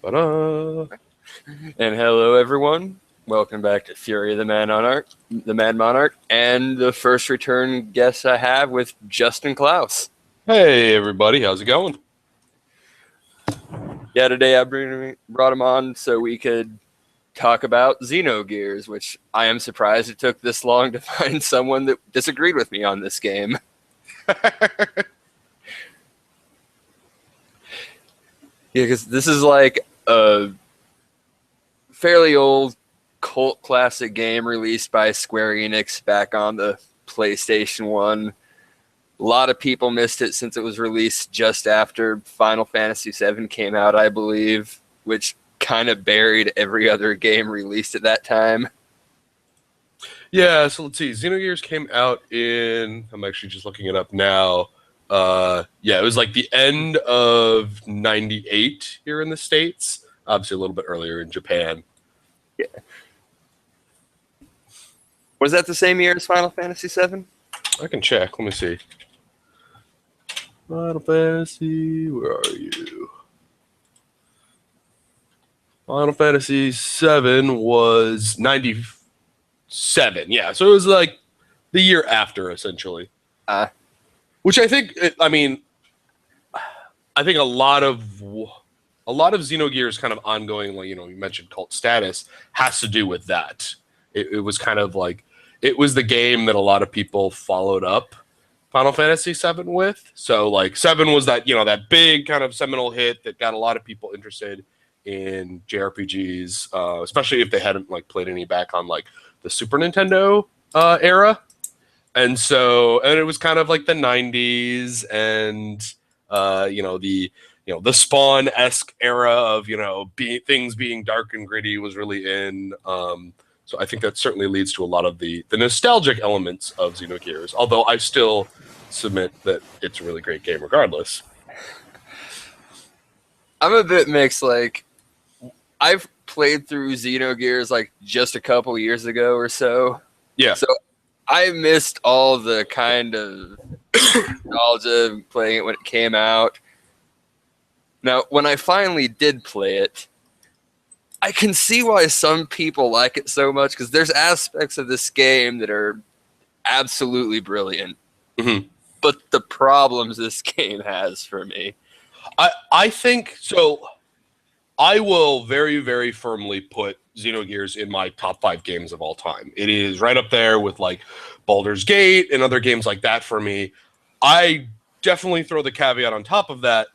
Ba-da. And hello, everyone. Welcome back to Fury of the Mad Monarch, and the first return guest I have with Justin Klaus. Hey, everybody. How's it going? Yeah, today I brought him on so we could talk about Xenogears, which I am surprised it took this long to find someone that disagreed with me on this game. Yeah, because this is like a fairly old cult classic game released by Square Enix back on the PlayStation 1. A lot of people missed it since it was released just after Final Fantasy VII came out, I believe, which kind of buried every other game released at that time. Yeah, so let's see. Xenogears came out in... I'm actually just looking it up now. Yeah, it was like the end of 98 here in the States. Obviously a little bit earlier in Japan. Yeah. Was that the same year as Final Fantasy VII? I can check. Let me see. Final Fantasy, where are you? Final Fantasy VII was 97. Yeah, so it was like the year after, essentially. Which I think, I think a lot of Xenogears kind of ongoing, like, you mentioned cult status, has to do with that. It was kind of like, it was the game that a lot of people followed up Final Fantasy VII with. So like 7 was that, that big kind of seminal hit that got a lot of people interested in JRPGs, especially if they hadn't like played any back on like the Super Nintendo era. And it was kind of like the 90s and the Spawn-esque era of things being dark and gritty was really in. So I think that certainly leads to a lot of the nostalgic elements of Xenogears, although I still submit that it's a really great game regardless. I'm a bit mixed. Like, I've played through Xenogears like just a couple years ago or so. Yeah. So I missed all the kind of nostalgia playing it when it came out. Now, when I finally did play it, I can see why some people like it so much, because there's aspects of this game that are absolutely brilliant. Mm-hmm. But the problems this game has for me. I think, so I will very, very firmly put Xenogears in my top 5 games of all time. It is right up there with like Baldur's Gate and other games like that for me. I definitely throw the caveat on top of that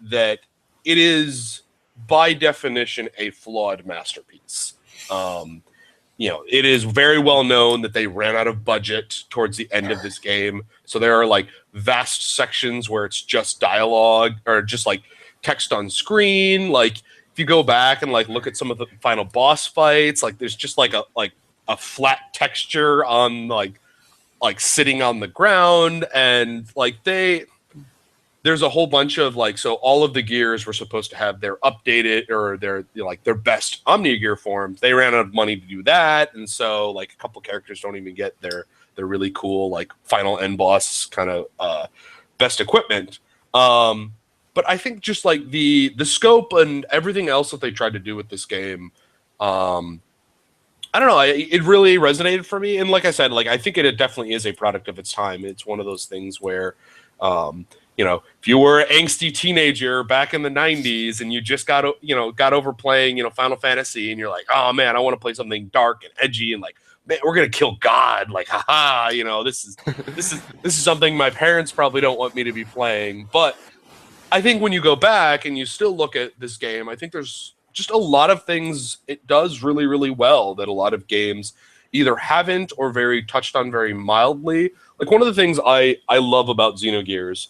it is by definition a flawed masterpiece. It is very well known that they ran out of budget towards the end of this game. So there are like vast sections where it's just dialogue or just like text on screen. Like if you go back and like look at some of the final boss fights, like there's just like a flat texture on like sitting on the ground, and like there's a whole bunch of like, so all of the gears were supposed to have their updated or their best Omni gear forms. They ran out of money to do that, and so like a couple characters don't even get their really cool like final end boss kind of best equipment. But I think just like the scope and everything else that they tried to do with this game, I don't know, it really resonated for me. And like I said, like I think it definitely is a product of its time. It's one of those things where if you were an angsty teenager back in the 90s and you just got over playing, Final Fantasy, and you're like, oh man, I want to play something dark and edgy and like, man, we're gonna kill God, like, haha, this is something my parents probably don't want me to be playing. But I think when you go back and you still look at this game, I think there's just a lot of things it does really, really well that a lot of games either haven't or very touched on very mildly. Like one of the things I love about Xenogears,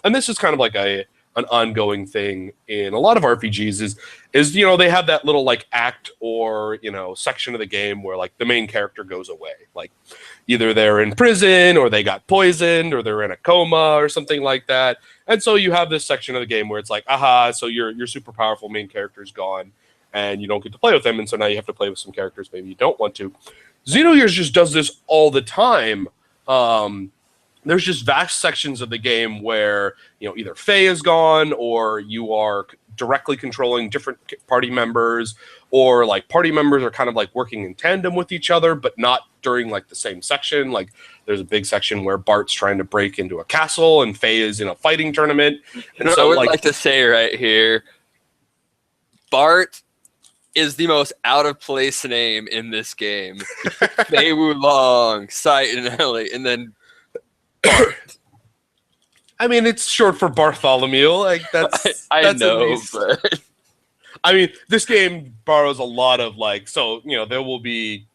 and this is kind of like an ongoing thing in a lot of RPGs, is they have that little like act or section of the game where like the main character goes away, like either they're in prison or they got poisoned or they're in a coma or something like that. And so you have this section of the game where it's like, aha, so your super powerful main character is gone and you don't get to play with them, and so now you have to play with some characters maybe you don't want to. Xenogears just does this all the time. There's just vast sections of the game where either Faye is gone or you are directly controlling different party members, or like party members are kind of like working in tandem with each other, but not during like the same section. Like there's a big section where Bart's trying to break into a castle and Faye is in a fighting tournament. And so I would like to say right here, Bart is the most out of place name in this game. Fei Wulong, Sight and Ellie, and then Bart. I mean, it's short for Bartholomew. Like that's I know, but I mean, this game borrows a lot of like, so there will be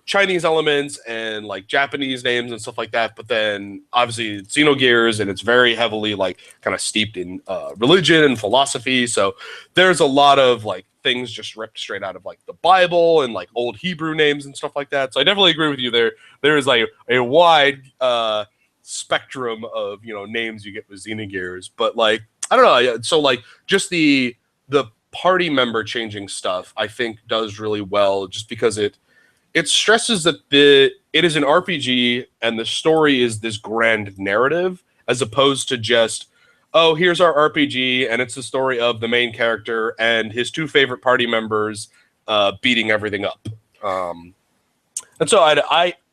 Chinese elements and like Japanese names and stuff like that, but then obviously it's Xenogears and it's very heavily like kind of steeped in religion and philosophy. So there's a lot of like things just ripped straight out of like the Bible and like old Hebrew names and stuff like that. So I definitely agree with you there. There is like a wide spectrum of names you get with Xenogears, but like I don't know. So like just the party member changing stuff I think does really well, just because it stresses that it is an RPG and the story is this grand narrative, as opposed to just, oh, here's our RPG and it's the story of the main character and his two favorite party members beating everything up. And so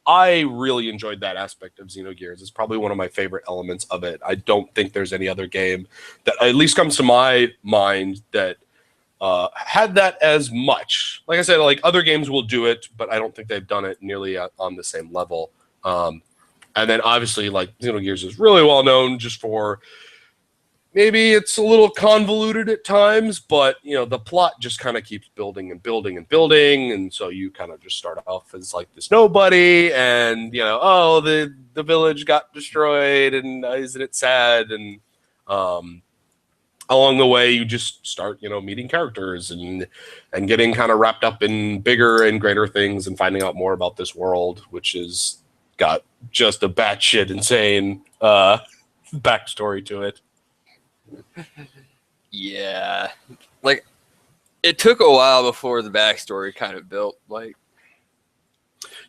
I really enjoyed that aspect of Xenogears. It's probably one of my favorite elements of it. I don't think there's any other game that at least comes to my mind that had that as much. Like I said, like other games will do it, but I don't think they've done it nearly on the same level. And then obviously, like Xenogears is really well known just for maybe it's a little convoluted at times, but the plot just kind of keeps building and building and building, and so you kind of just start off as like this nobody, and oh, the village got destroyed, and isn't it sad? And along the way, you just start, meeting characters and getting kind of wrapped up in bigger and greater things and finding out more about this world, which has got just a batshit insane backstory to it. Yeah. Like, it took a while before the backstory kind of built. Like,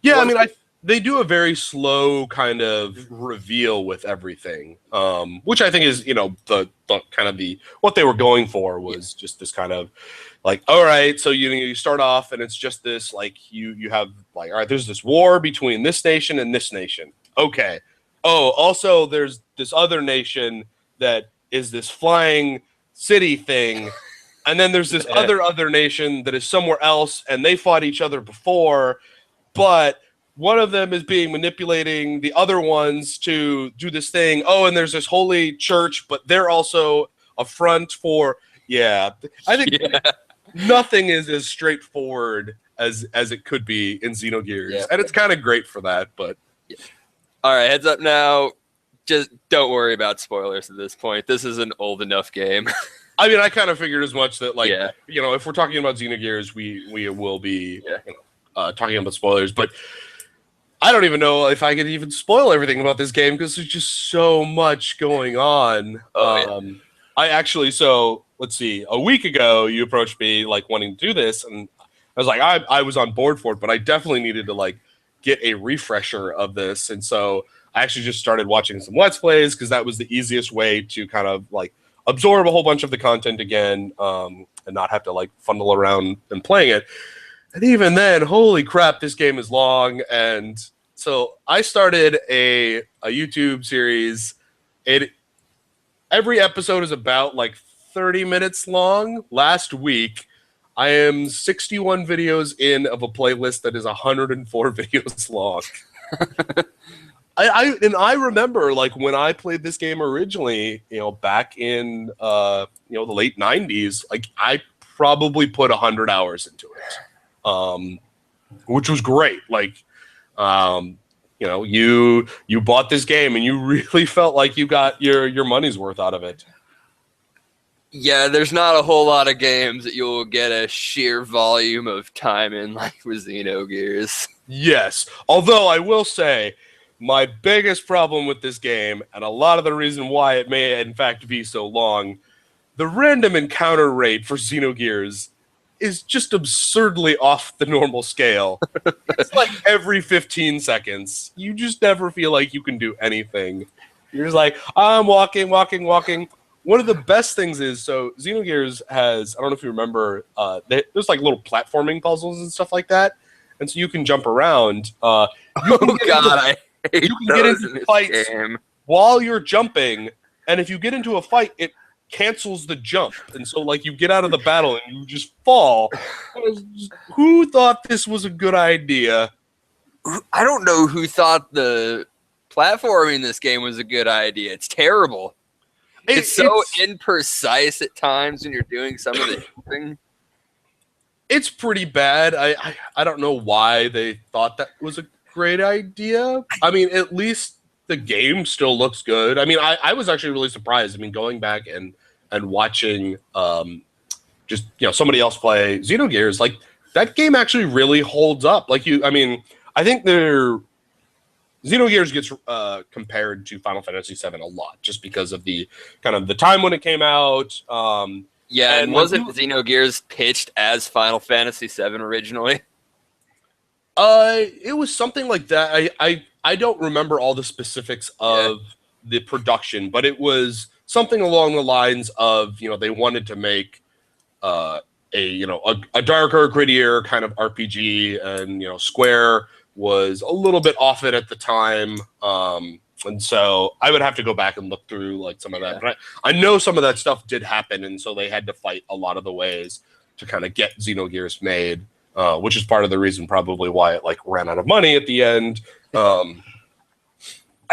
yeah, I mean, they do a very slow kind of reveal with everything, which I think is, the kind of what they were going for was just this kind of like, all right, so you start off and it's just this like you have like, all right, there's this war between this nation and this nation. Okay. Oh, also there's this other nation that is this flying city thing, and then there's this other nation that is somewhere else, and they fought each other before, but one of them is manipulating the other ones to do this thing. Oh, and there's this holy church, but they're also a front for I think nothing is as straightforward as it could be in Xenogears, and it's kind of great for that. But all right, heads up now. Just don't worry about spoilers at this point. This is an old enough game. I mean, I kind of figured as much that, like, if we're talking about Xenogears, we will be talking about spoilers. But I don't even know if I could even spoil everything about this game because there's just so much going on. I actually, so let's see, a week ago you approached me like wanting to do this, and I was like, I was on board for it, but I definitely needed to like get a refresher of this, and so I actually just started watching some Let's Plays because that was the easiest way to kind of like absorb a whole bunch of the content again, and not have to like funnel around and playing it. And even then, holy crap, this game is long. And so I started a YouTube series. Every episode is about like 30 minutes long. Last week, I am 61 videos in of a playlist that is 104 videos long. I remember like when I played this game originally, back in the late 90s, like I probably put 100 hours into it, which was great. Like, you bought this game and you really felt like you got your money's worth out of it. Yeah, there's not a whole lot of games that you'll get a sheer volume of time in like with Xenogears. Yes, although I will say, my biggest problem with this game, and a lot of the reason why it may in fact be so long, the random encounter rate for Xenogears is just absurdly off the normal scale. It's like every 15 seconds. You just never feel like you can do anything. You're just like, I'm walking. one of the best things is, so Xenogears has, I don't know if you remember, there's like little platforming puzzles and stuff like that, and so you can jump around. You can I hate you can those get in into this fights game. while you're jumping, and if you get into a fight, it cancels the jump, and so like you get out of the battle and you just fall. Who thought this was a good idea? I don't know who thought the platforming in this game was a good idea. It's terrible. It's so imprecise at times when you're doing some of the jumping. It's pretty bad. I don't know why they thought that was a great idea. I mean, at least the game still looks good. I mean, I was actually really surprised. I mean, going back and watching just somebody else play Xenogears, like that game actually really holds up. Like I think Xenogears gets compared to Final Fantasy VII a lot just because of the kind of the time when it came out. Yeah, and wasn't Xenogears pitched as Final Fantasy VII originally? It was something like that. I don't remember all the specifics of the production, but it was something along the lines of they wanted to make a darker, grittier kind of RPG, and Square was a little bit off it at the time. And so I would have to go back and look through like some of that. But I know some of that stuff did happen, and so they had to fight a lot of the ways to kind of get Xenogears made, which is part of the reason probably why it like ran out of money at the end. I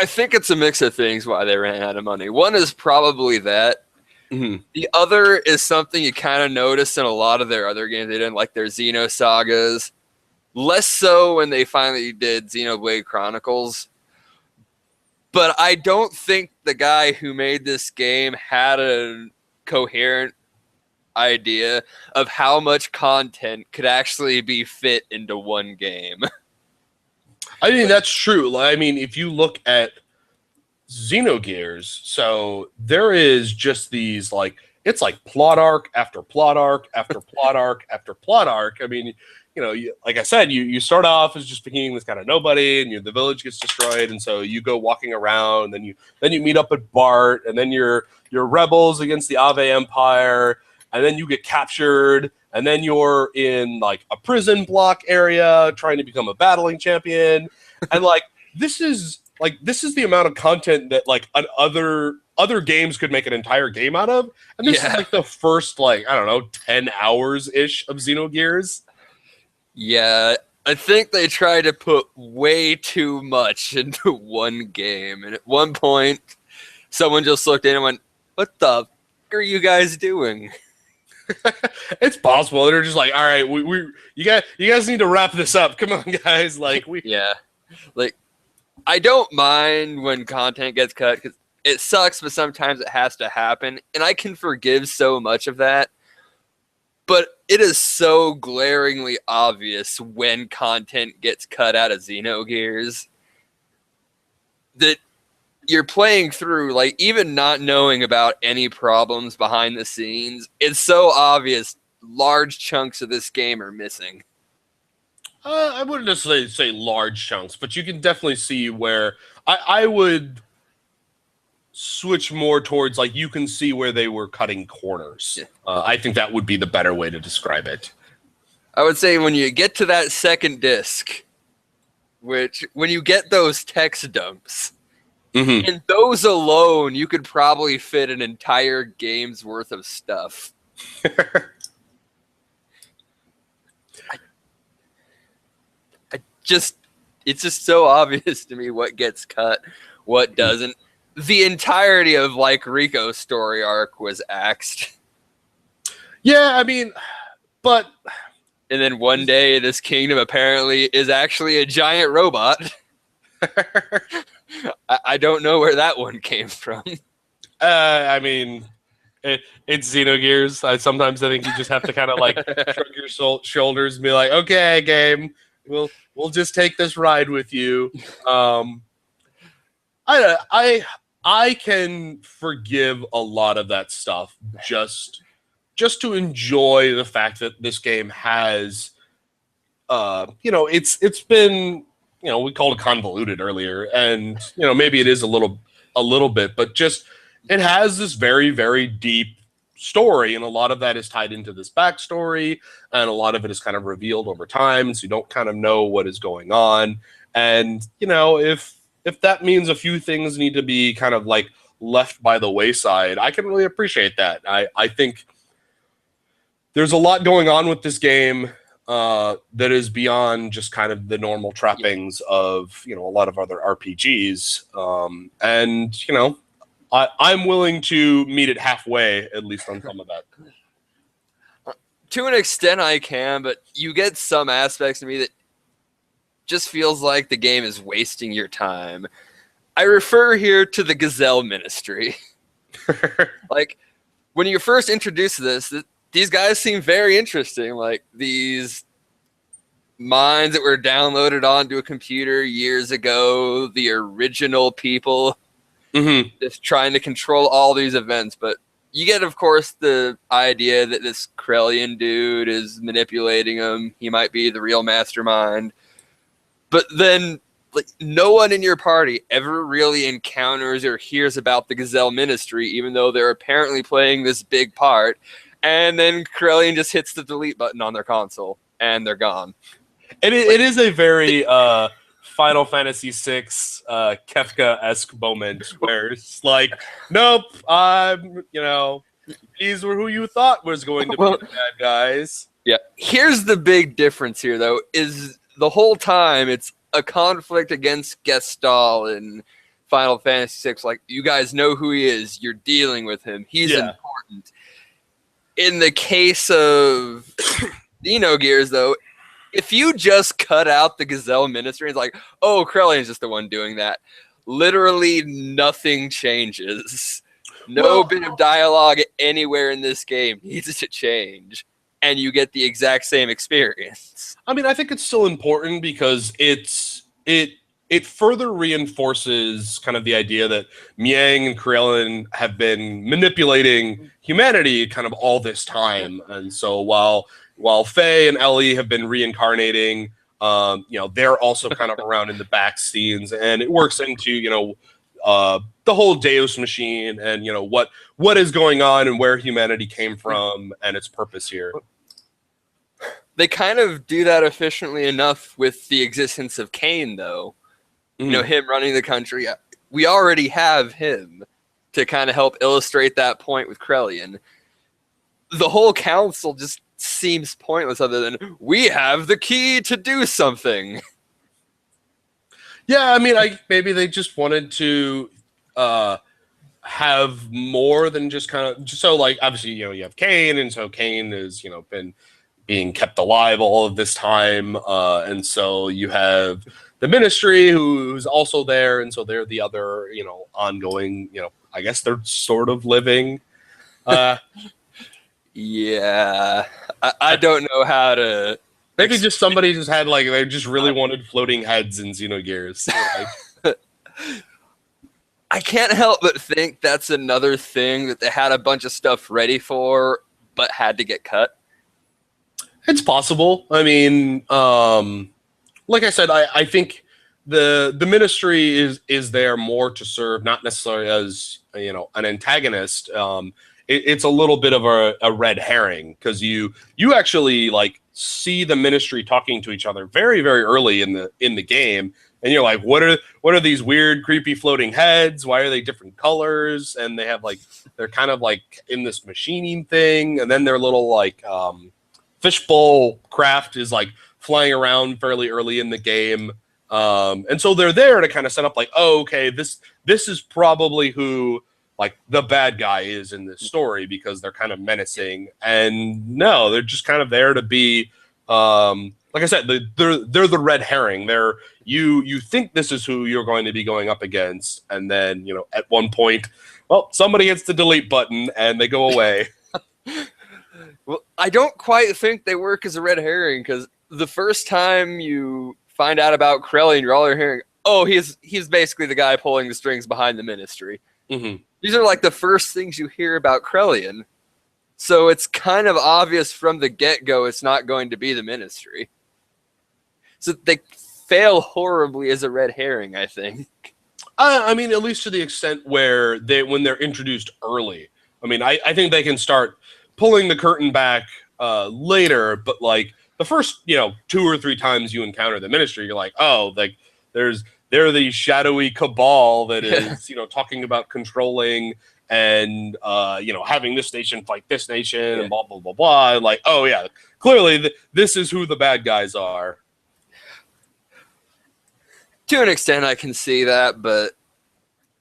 think it's a mix of things why they ran out of money. One is probably that. Mm-hmm. The other is something you kind of notice in a lot of their other games. They didn't like their Xenosagas. Less so when they finally did Xenoblade Chronicles. But I don't think the guy who made this game had a coherent idea of how much content could actually be fit into one game. I think that's true. I mean, if you look at Xenogears, so there is just these like, it's like plot arc after plot arc after plot arc after plot arc. I mean, like I said, you start off as just being this kind of nobody, and the village gets destroyed, and so you go walking around, then you meet up with Bart, and then you're rebels against the Ave Empire, and then you get captured, and then you're in like a prison block area trying to become a battling champion, and like this is the amount of content that like other games could make an entire game out of, and this is like the first 10 hours ish of Xenogears. Yeah, I think they tried to put way too much into one game. And at one point, someone just looked in and went, "What the f*** are you guys doing?" It's possible. They're just like, "All right, you guys need to wrap this up. Come on, guys." Like I don't mind when content gets cut because it sucks, but sometimes it has to happen. And I can forgive so much of that. But it is so glaringly obvious when content gets cut out of Xenogears that you're playing through, like, even not knowing about any problems behind the scenes. It's so obvious large chunks of this game are missing. I wouldn't necessarily say large chunks, but you can definitely see where I would switch more towards like you can see where they were cutting corners. I think that would be the better way to describe it. I would say when you get to that second disc, which when you get those text dumps, in those alone, you could probably fit an entire game's worth of stuff. It's just so obvious to me what gets cut, what doesn't. The entirety of like Rico's story arc was axed. Yeah, I mean, but and then one day this kingdom apparently is actually a giant robot. I don't know where that one came from. I mean, it's Xenogears. Sometimes I think you just have to kind of like shrug your shoulders and be like, "Okay, game, we'll just take this ride with you." I can forgive a lot of that stuff just to enjoy the fact that this game has, it's been, we called it convoluted earlier, and maybe it is a little bit, but just it has this very, very deep story, and a lot of that is tied into this backstory, and a lot of it is kind of revealed over time, so you don't kind of know what is going on. And if that means a few things need to be kind of like left by the wayside, I can really appreciate that. I think there's a lot going on with this game that is beyond just kind of the normal trappings of a lot of other RPGs, and I'm willing to meet it halfway, at least on some of that. To an extent, I can, but you get some aspects of me that just feels like the game is wasting your time. I refer here to the Gazelle Ministry. Like, when you first introduced this, these guys seem very interesting. Like, these minds that were downloaded onto a computer years ago, the original people, just trying to control all these events. But you get, of course, the idea that this Krellian dude is manipulating them. He might be the real mastermind. But then, like, no one in your party ever really encounters or hears about the Gazelle Ministry, even though they're apparently playing this big part. And then Krellian just hits the delete button on their console, and they're gone. It is a very Final Fantasy VI Kefka-esque moment where it's like, nope, these were who you thought was going to be the bad guys. Yeah. Here's the big difference here, though, is the whole time it's a conflict against Gestalt in Final Fantasy VI. Like, you guys know who he is. You're dealing with him. He's important. In the case of Xenogears, though, if you just cut out the Gazelle Ministry, it's like, oh, Krellian's just the one doing that. Literally nothing changes. No bit of dialogue anywhere in this game needs to change, and you get the exact same experience. I mean, I think it's still important because it further reinforces kind of the idea that Miang and Krellin have been manipulating humanity kind of all this time. And so while Faye and Ellie have been reincarnating, they're also kind of around in the back scenes, and it works into, the whole Deus machine and, what is going on and where humanity came from and its purpose here. They kind of do that efficiently enough with the existence of Cain, though. Him running the country. We already have him to kind of help illustrate that point with Krellian. The whole council just seems pointless other than, we have the key to do something. Yeah, I mean, maybe they just wanted to have more than just kind of... So, like, obviously, you have Cain, and so Cain has, been being kept alive all of this time. And so you have the Ministry, who's also there, and so they're the other, ongoing, I guess they're sort of living. Yeah. I don't know how to... Maybe just somebody just had, like, they just really wanted floating heads in Xenogears. So, I can't help but think that's another thing that they had a bunch of stuff ready for, but had to get cut. It's possible. I mean, like I said, I think the Ministry is there more to serve, not necessarily as an antagonist. It's a little bit of a red herring, because you actually like see the Ministry talking to each other very, very early in the game, and you're like, what are these weird, creepy floating heads? Why are they different colors? And they have they're kind of like in this machining thing, and then their little like fishbowl craft is like flying around fairly early in the game. And so they're there to kind of set up like, oh, okay, this is probably who like the bad guy is in this story, because they're kind of menacing. And no, they're just kind of there to be, like I said, they're the red herring. They're you think this is who you're going to be going up against, and then at one point, well, somebody hits the delete button and they go away. Well, I don't quite think they work as a red herring, because the first time you find out about Krellian, you're all hearing, oh, he's basically the guy pulling the strings behind the Ministry. Mm-hmm. These are like the first things you hear about Krellian. So it's kind of obvious from the get-go it's not going to be the Ministry. So they fail horribly as a red herring, I think. I mean, at least to the extent where when they're introduced early. I mean, I think they can start pulling the curtain back later, but like the first, 2 or 3 times you encounter the Ministry, you're like, oh, like they're the shadowy cabal that is, talking about controlling and having this nation fight this nation and blah blah blah blah. And like, oh yeah, clearly this is who the bad guys are. To an extent, I can see that, but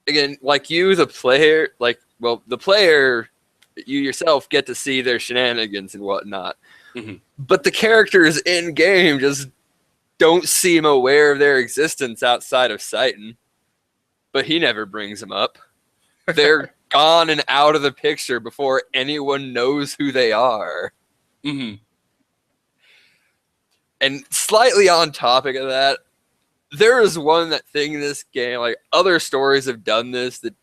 again, like you, the player, the player, you yourself get to see their shenanigans and whatnot. Mm-hmm. But the characters in game just don't seem aware of their existence outside of Citan. But he never brings them up. They're gone and out of the picture before anyone knows who they are. Mm-hmm. And slightly on topic of that, there is one thing in this game, like other stories have done this, that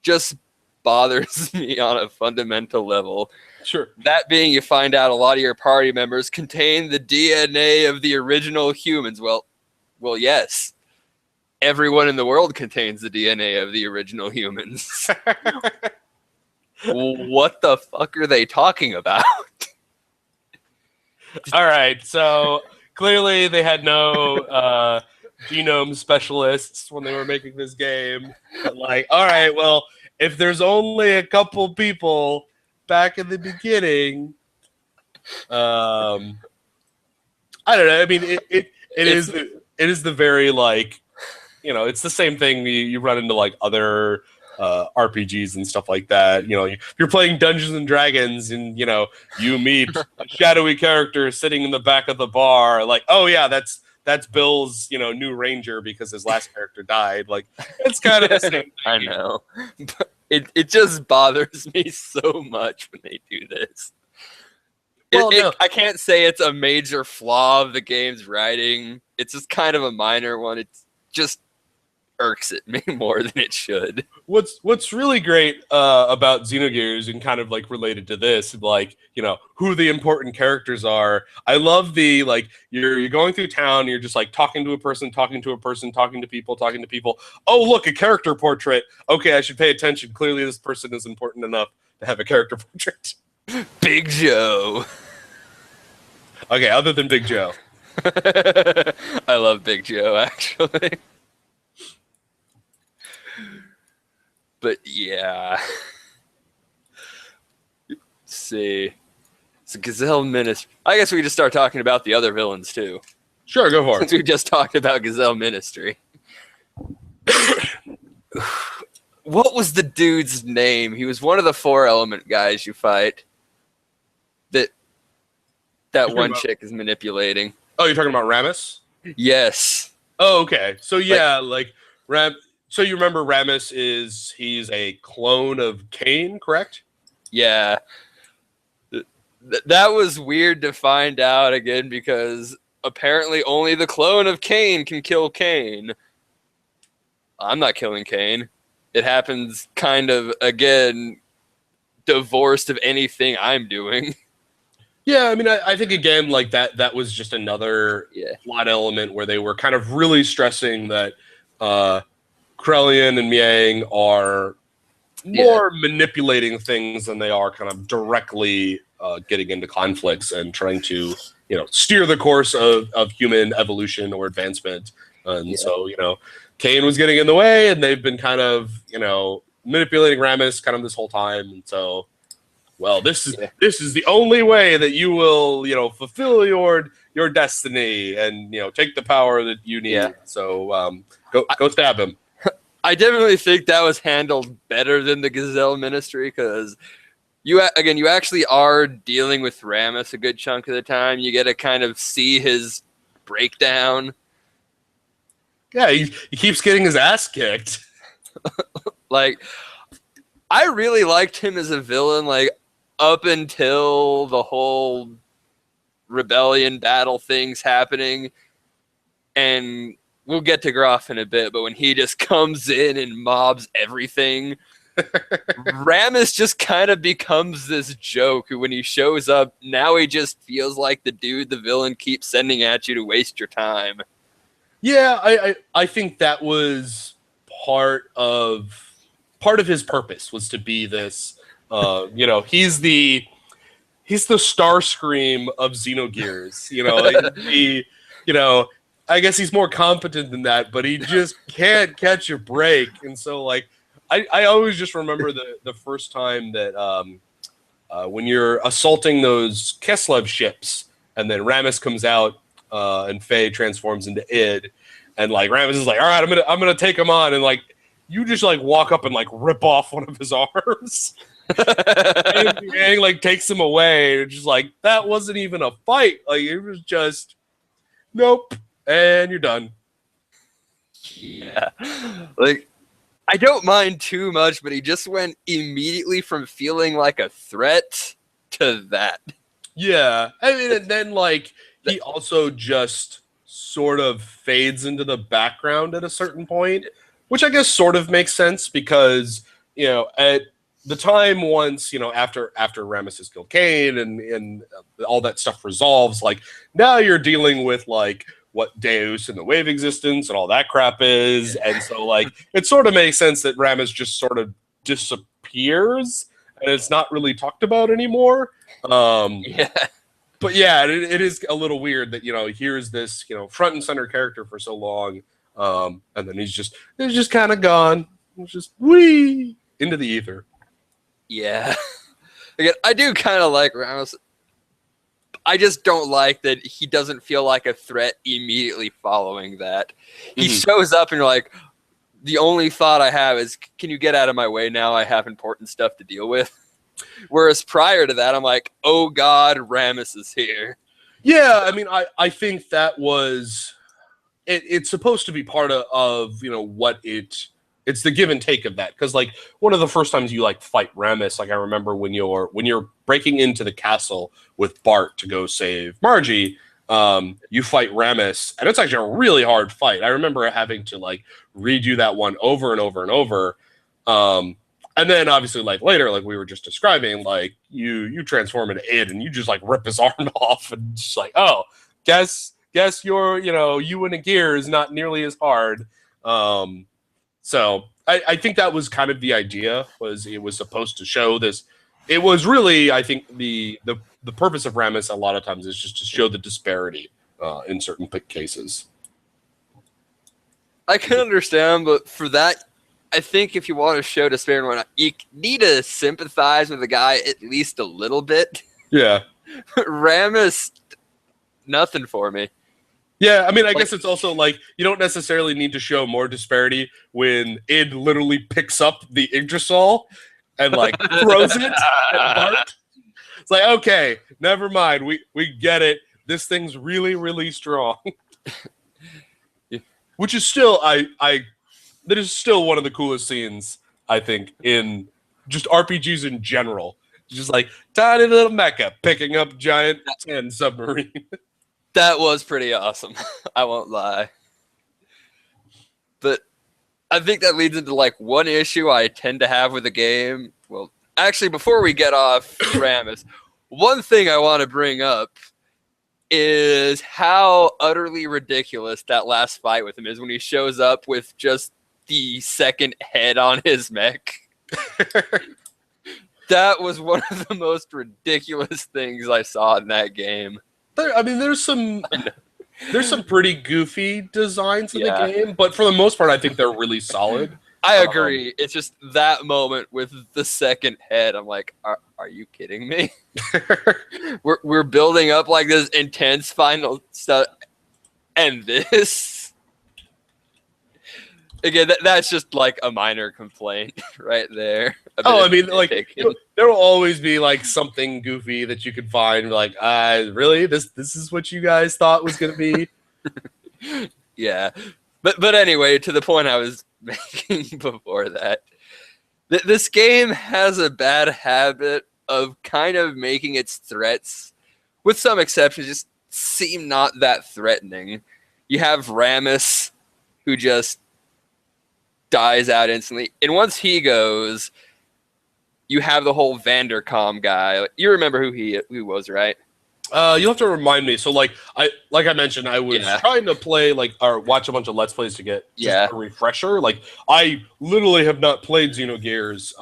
just bothers me on a fundamental level. Sure. That being, you find out a lot of your party members contain the DNA of the original humans. Well, yes. Everyone in the world contains the DNA of the original humans. What the fuck are they talking about? All right, so clearly they had no genome specialists when they were making this game. But like, all right, well, if there's only a couple people back in the beginning, I don't know. I mean, it is the very like, it's the same thing you run into like other RPGs and stuff like that. You're playing Dungeons and Dragons and you meet a shadowy character sitting in the back of the bar. Like, oh yeah, that's Bill's new ranger because his last character died. Like, it's kind of the same thing. I know. It just bothers me so much when they do this. Well, I can't say it's a major flaw of the game's writing. It's just kind of a minor one. It just irks at me more than it should. What's really great about Xenogears and kind of like related to this, like who the important characters are. I love the like you're going through town, and you're just like talking to a person, talking to people. Oh, look, a character portrait. Okay, I should pay attention. Clearly, this person is important enough to have a character portrait. Big Joe. Okay, other than Big Joe. I love Big Joe, actually. But yeah. Let's see. So Gazelle Ministry. I guess we just start talking about the other villains too. Sure, go for it. Since we just talked about Gazelle Ministry. What was the dude's name? He was one of the 4 element guys you fight. That one chick is manipulating. Oh, you're talking about Rammus? Yes. Oh, okay. So yeah, so you remember Rammus he's a clone of Cain, correct? Yeah. That was weird to find out again because apparently only the clone of Cain can kill Cain. I'm not killing Cain. It happens kind of, again, divorced of anything I'm doing. Yeah, I mean, I think again, like that was just another plot element where they were kind of really stressing that Krellian and Miang are more manipulating things than they are kind of directly getting into conflicts and trying to, steer the course of human evolution or advancement. And so, Cain was getting in the way, and they've been kind of, manipulating Rammus kind of this whole time. And so, well, this is the only way that you will, fulfill your destiny and, take the power that you need. Yeah. So go stab him. I definitely think that was handled better than the Gazelle Ministry because you actually are dealing with Rammus a good chunk of the time. You get to kind of see his breakdown. Yeah, he keeps getting his ass kicked. Like, I really liked him as a villain, like, up until the whole rebellion battle things happening. And we'll get to Groff in a bit, but when he just comes in and mobs everything, Rammus just kind of becomes this joke who, when he shows up, now he just feels like the dude the villain keeps sending at you to waste your time. Yeah, I think that was part of his purpose was to be this. He's the Starscream of Xenogears. I guess he's more competent than that, but he just can't catch a break. And so, like, I always just remember the first time that when you're assaulting those Keslev ships, and then Ramus comes out and Faye transforms into Id, and like Ramus is like, all right, I'm gonna take him on, and like you just like walk up and like rip off one of his arms. And Yang like takes him away. And just like that wasn't even a fight. Like it was just nope, and you're done. Yeah, like I don't mind too much, but he just went immediately from feeling like a threat to that. Yeah, I mean, and then like he also just sort of fades into the background at a certain point, which I guess sort of makes sense because at the time once after Ramus has killed Cain and all that stuff resolves, like now you're dealing with like what Deus and the wave existence and all that crap is, and so like it sort of makes sense that Ramus just sort of disappears and it's not really talked about anymore. Yeah. But yeah, it is a little weird that here's this front and center character for so long, and then he's just kind of gone. It's just wee into the ether. Yeah. Again, I do kind of like Ramos. I just don't like that he doesn't feel like a threat immediately following that. He shows up and you're like, the only thought I have is, can you get out of my way now? I have important stuff to deal with. Whereas prior to that, I'm like, oh God, Ramus is here. Yeah, I mean, I think that was it's supposed to be part of what it's the give and take of that, because like one of the first times you like fight Ramus, like I remember when you're breaking into the castle with Bart to go save Margie, you fight Ramus, and it's actually a really hard fight. I remember having to like redo that one over and over and over. And then obviously like later, like we were just describing, like you transform into Id and you just like rip his arm off and just like, oh, guess you're you in a gear is not nearly as hard. So I think that was kind of the idea, was it was supposed to show this. It was really, I think the purpose of Ramus a lot of times is just to show the disparity in certain cases. I can understand, but for that, I think if you want to show despair and whatnot, you need to sympathize with the guy at least a little bit. Yeah. Ramus, nothing for me. Yeah, I mean, I guess it's also like you don't necessarily need to show more disparity when Id literally picks up the Yggdrasil and like throws it at Bart. It's like, okay, never mind. We get it. This thing's really, really strong. Yeah. Which is still that is still one of the coolest scenes, I think, in just RPGs in general. Just like tiny little mecha picking up giant 10 submarine. That was pretty awesome. I won't lie. But I think that leads into like one issue I tend to have with the game. Well, actually, before we get off Ramus, one thing I want to bring up is how utterly ridiculous that last fight with him is when he shows up with just the second head on his mech. That was one of the most ridiculous things I saw in that game. There's some pretty goofy designs in the game, but for the most part, I think they're really solid. I agree. It's just that moment with the second head. I'm like, are you kidding me? we're building up like this intense final stuff, and this. Again, that's just like a minor complaint right there. Oh, I mean, like there will always be like something goofy that you can find. Like, really, this is what you guys thought was going to be? Yeah, but anyway, to the point I was making before that, this game has a bad habit of kind of making its threats, with some exceptions, just seem not that threatening. You have Ramus, who just dies out instantly, and once he goes, you have the whole Vandercom guy. You remember who he was, right? You'll have to remind me. So like I mentioned, I was Yeah. trying to play or watch a bunch of Let's Plays to get just Yeah. a refresher. Like I literally have not played Xenogears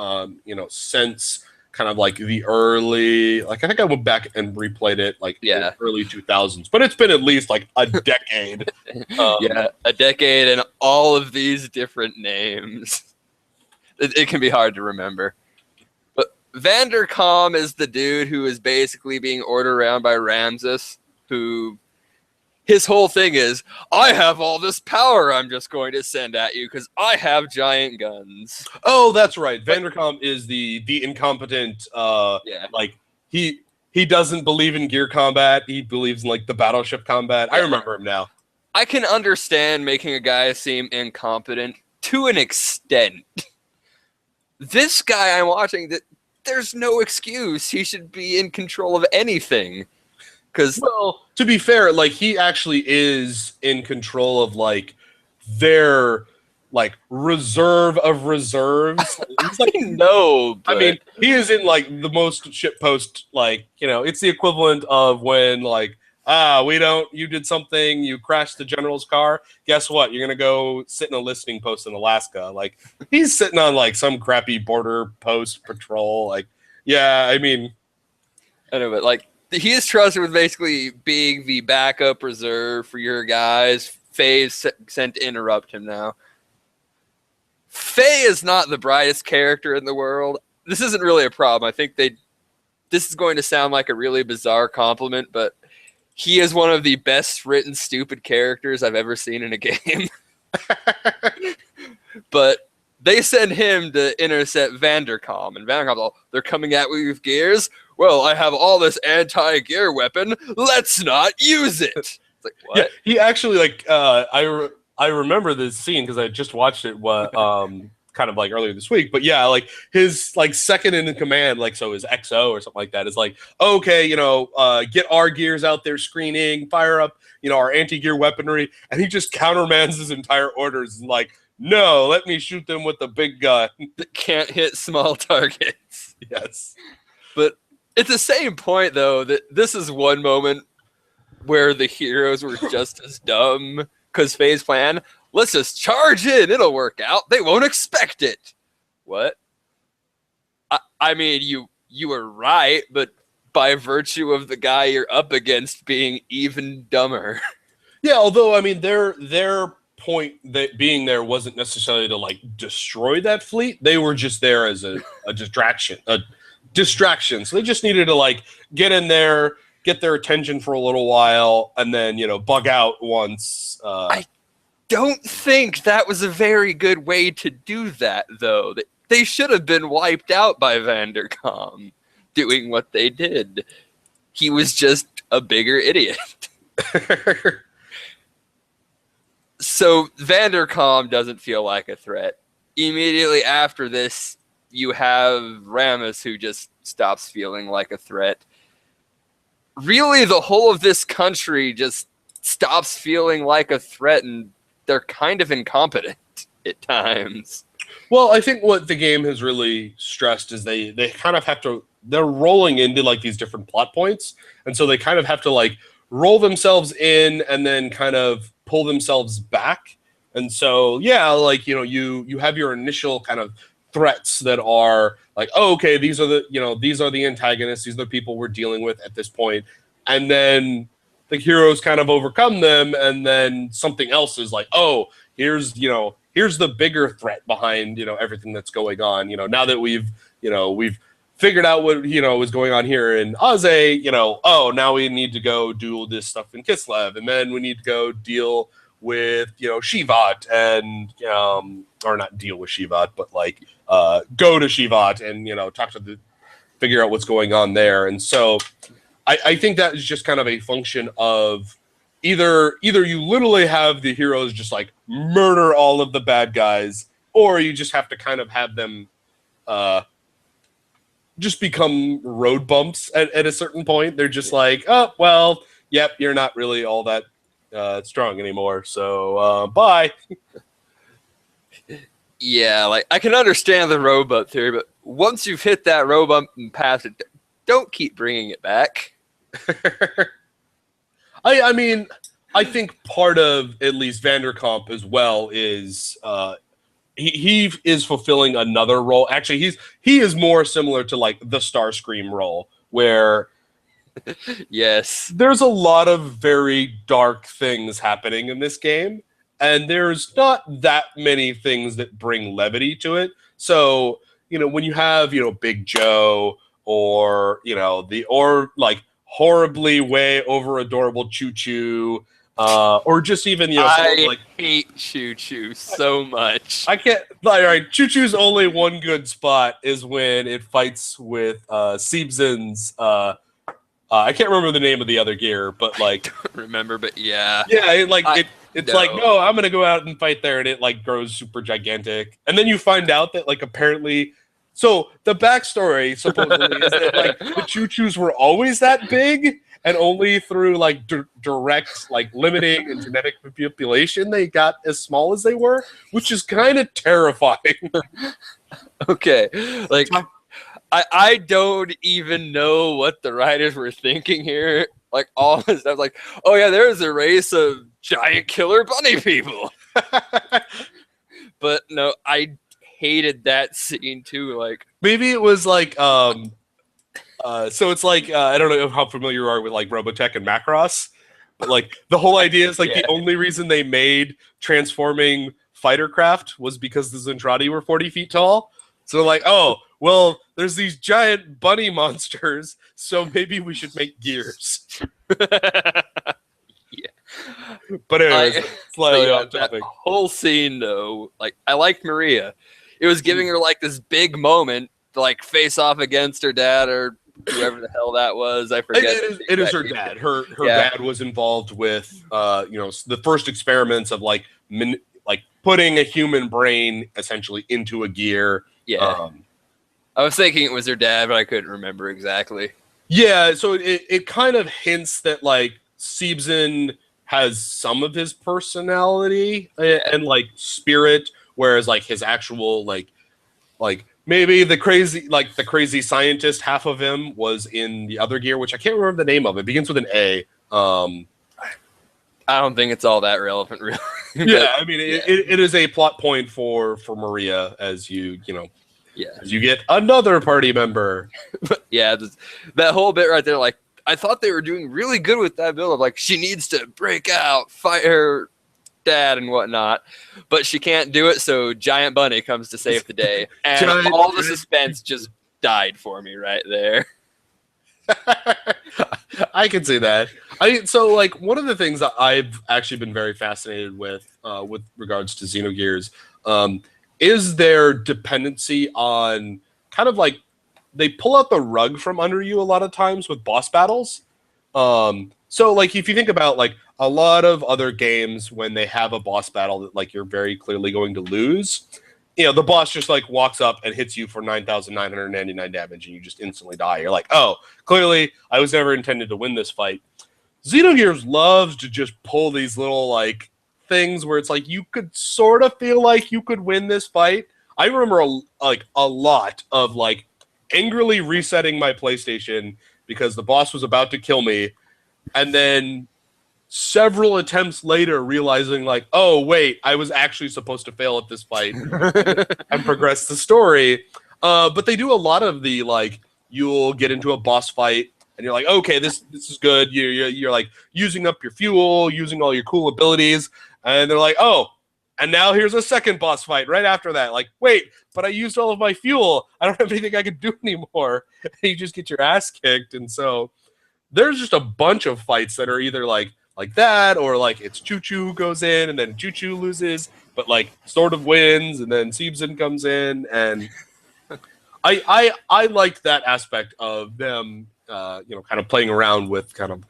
since kind of like the early I think I went back and replayed it in the early 2000s. But it's been at least like a decade. Yeah, a decade and all of these different names. It can be hard to remember. Vandercom is the dude who is basically being ordered around by Ramses, who his whole thing is, I have all this power I'm just going to send at you because I have giant guns. Oh, that's right. Vandercom is the incompetent he doesn't believe in gear combat. He believes in like the battleship combat. Yeah. I remember him now. I can understand making a guy seem incompetent to an extent. This guy I'm watching, that there's no excuse. He should be in control of anything. Well, to be fair, like he actually is in control of like their like reserve of reserves. He's like, no, I mean, he is in like the most shitpost. Like it's the equivalent of when like you did something, you crashed the general's car. Guess what? You're gonna go sit in a listening post in Alaska. Like he's sitting on like some crappy border post patrol. Like, yeah, I mean, I know, but like he is trusted with basically being the backup reserve for your guys. Faye's sent to interrupt him now. Faye is not the brightest character in the world. This isn't really a problem. I think this is going to sound like a really bizarre compliment, but he is one of the best written stupid characters I've ever seen in a game. But they send him to intercept Vandercom, and Vandercom's all, they're coming at me with gears? Well, I have all this anti-gear weapon. Let's not use it. It's like, what? Yeah, he actually, like, I remember this scene because I just watched it kind of like earlier this week. But yeah, like his like second in command, like so his XO or something like that is like, okay, get our gears out there screening, fire up, our anti-gear weaponry, and he just countermands his entire orders and like, no, let me shoot them with the big gun that can't hit small targets. Yes. But at the same point though, that this is one moment where the heroes were just as dumb because Faye's plan, let's just charge in. It'll work out. They won't expect it. What? I mean, you were right, but by virtue of the guy you're up against being even dumber. Yeah, although, I mean, their point that being there wasn't necessarily to, like, destroy that fleet. They were just there as a distraction. So they just needed to, like, get in there, get their attention for a little while, and then, bug out once. I don't think that was a very good way to do that, though. They should have been wiped out by Vandercom doing what they did. He was just a bigger idiot. So Vandercom doesn't feel like a threat. Immediately after this, you have Rammus, who just stops feeling like a threat. Really, the whole of this country just stops feeling like a threat, and they're kind of incompetent at times. Well, I think what the game has really stressed is they kind of have to, they're rolling into like these different plot points, and so they kind of have to like roll themselves in and then kind of pull themselves back. And so, yeah, like, you have your initial kind of threats that are like, oh, okay, these are the antagonists, these are the people we're dealing with at this point. And then the heroes kind of overcome them, and then something else is like, oh, here's the bigger threat behind, everything that's going on. Now that we've figured out what, is going on here in Aze, oh, now we need to go do this stuff in Kislev, and then we need to go deal with, Shivat, and, or not deal with Shivat, but like, go to Shivat and, figure out what's going on there. And so I think that is just kind of a function of either you literally have the heroes just like murder all of the bad guys, or you just have to kind of have them, just become road bumps at a certain point. They're just like, oh, well, yep, you're not really all that strong anymore, so bye. Yeah, like I can understand the road bump theory, but once you've hit that road bump and passed it, don't keep bringing it back. I mean, I think part of at least Vanderkamp as well is he is fulfilling another role. Actually, he is more similar to like the Starscream role, where Yes. there's a lot of very dark things happening in this game, and there's not that many things that bring levity to it. So, when you have, Big Joe or, or like horribly way over adorable Choo Choo, or just even, I like hate Choo Choo so much. I can't. All right, Choo Choo's only one good spot is when it fights with Siebzen's. I can't remember the name of the other gear, but like, I don't remember, but yeah. yeah, it's no. like, no, I'm gonna go out and fight there, and it like grows super gigantic, and then you find out that like apparently, so the backstory supposedly is that like the Choo Choos were always that big, and only through like direct like limiting and genetic manipulation they got as small as they were, which is kind of terrifying. Okay, like I don't even know what the writers were thinking here. Like all this stuff, like, oh yeah, there's a race of giant killer bunny people. But no, I hated that scene too. Like maybe it was like so it's like I don't know how familiar you are with like Robotech and Macross, but like the whole idea is like the only reason they made transforming fighter craft was because the Zentradi were 40 feet tall. So like, oh, well, there's these giant bunny monsters, so maybe we should make gears. Yeah. But anyways, slightly off that topic. whole scene though, like I liked Maria. It was giving her like this big moment to like face off against her dad or whoever the hell that was. I forget. It is her dad. Her dad was involved with the first experiments of like putting a human brain essentially into a gear. Yeah. I was thinking it was her dad, but I couldn't remember exactly. Yeah, so it kind of hints that like Siebzen has some of his personality and like spirit, whereas like his actual like maybe the crazy scientist half of him was in the other gear, which I can't remember the name of. It begins with an A. I don't think it's all that relevant, really. Yeah, I mean, it is a plot point for Maria as you get another party member. Yeah, that whole bit right there, like, I thought they were doing really good with that build of like, she needs to break out, fight her dad and whatnot, but she can't do it, so Giant Bunny comes to save the day. And all the suspense just died for me right there. I can see that. So like one of the things that I've actually been very fascinated with regards to Xenogears, is their dependency on kind of like they pull out the rug from under you a lot of times with boss battles. So like if you think about like a lot of other games when they have a boss battle that like you're very clearly going to lose, the boss just like walks up and hits you for 9,999 damage and you just instantly die. You're like, oh, clearly I was never intended to win this fight. Xenogears loves to just pull these little like things where it's like you could sort of feel like you could win this fight. I remember a lot of like angrily resetting my PlayStation because the boss was about to kill me, and then several attempts later realizing like, oh wait, I was actually supposed to fail at this fight and progress the story. But they do a lot of the like you'll get into a boss fight and you're like, okay, this is good. You're like using up your fuel, using all your cool abilities, and they're like, oh, and now here's a second boss fight right after that. Like, wait, but I used all of my fuel. I don't have anything I can do anymore. And you just get your ass kicked. And so there's just a bunch of fights that are either like that, or like it's Choo Choo who goes in and then Choo Choo loses, but like sort of wins, and then Siebzen comes in, and I like that aspect of them, kind of playing around with kind of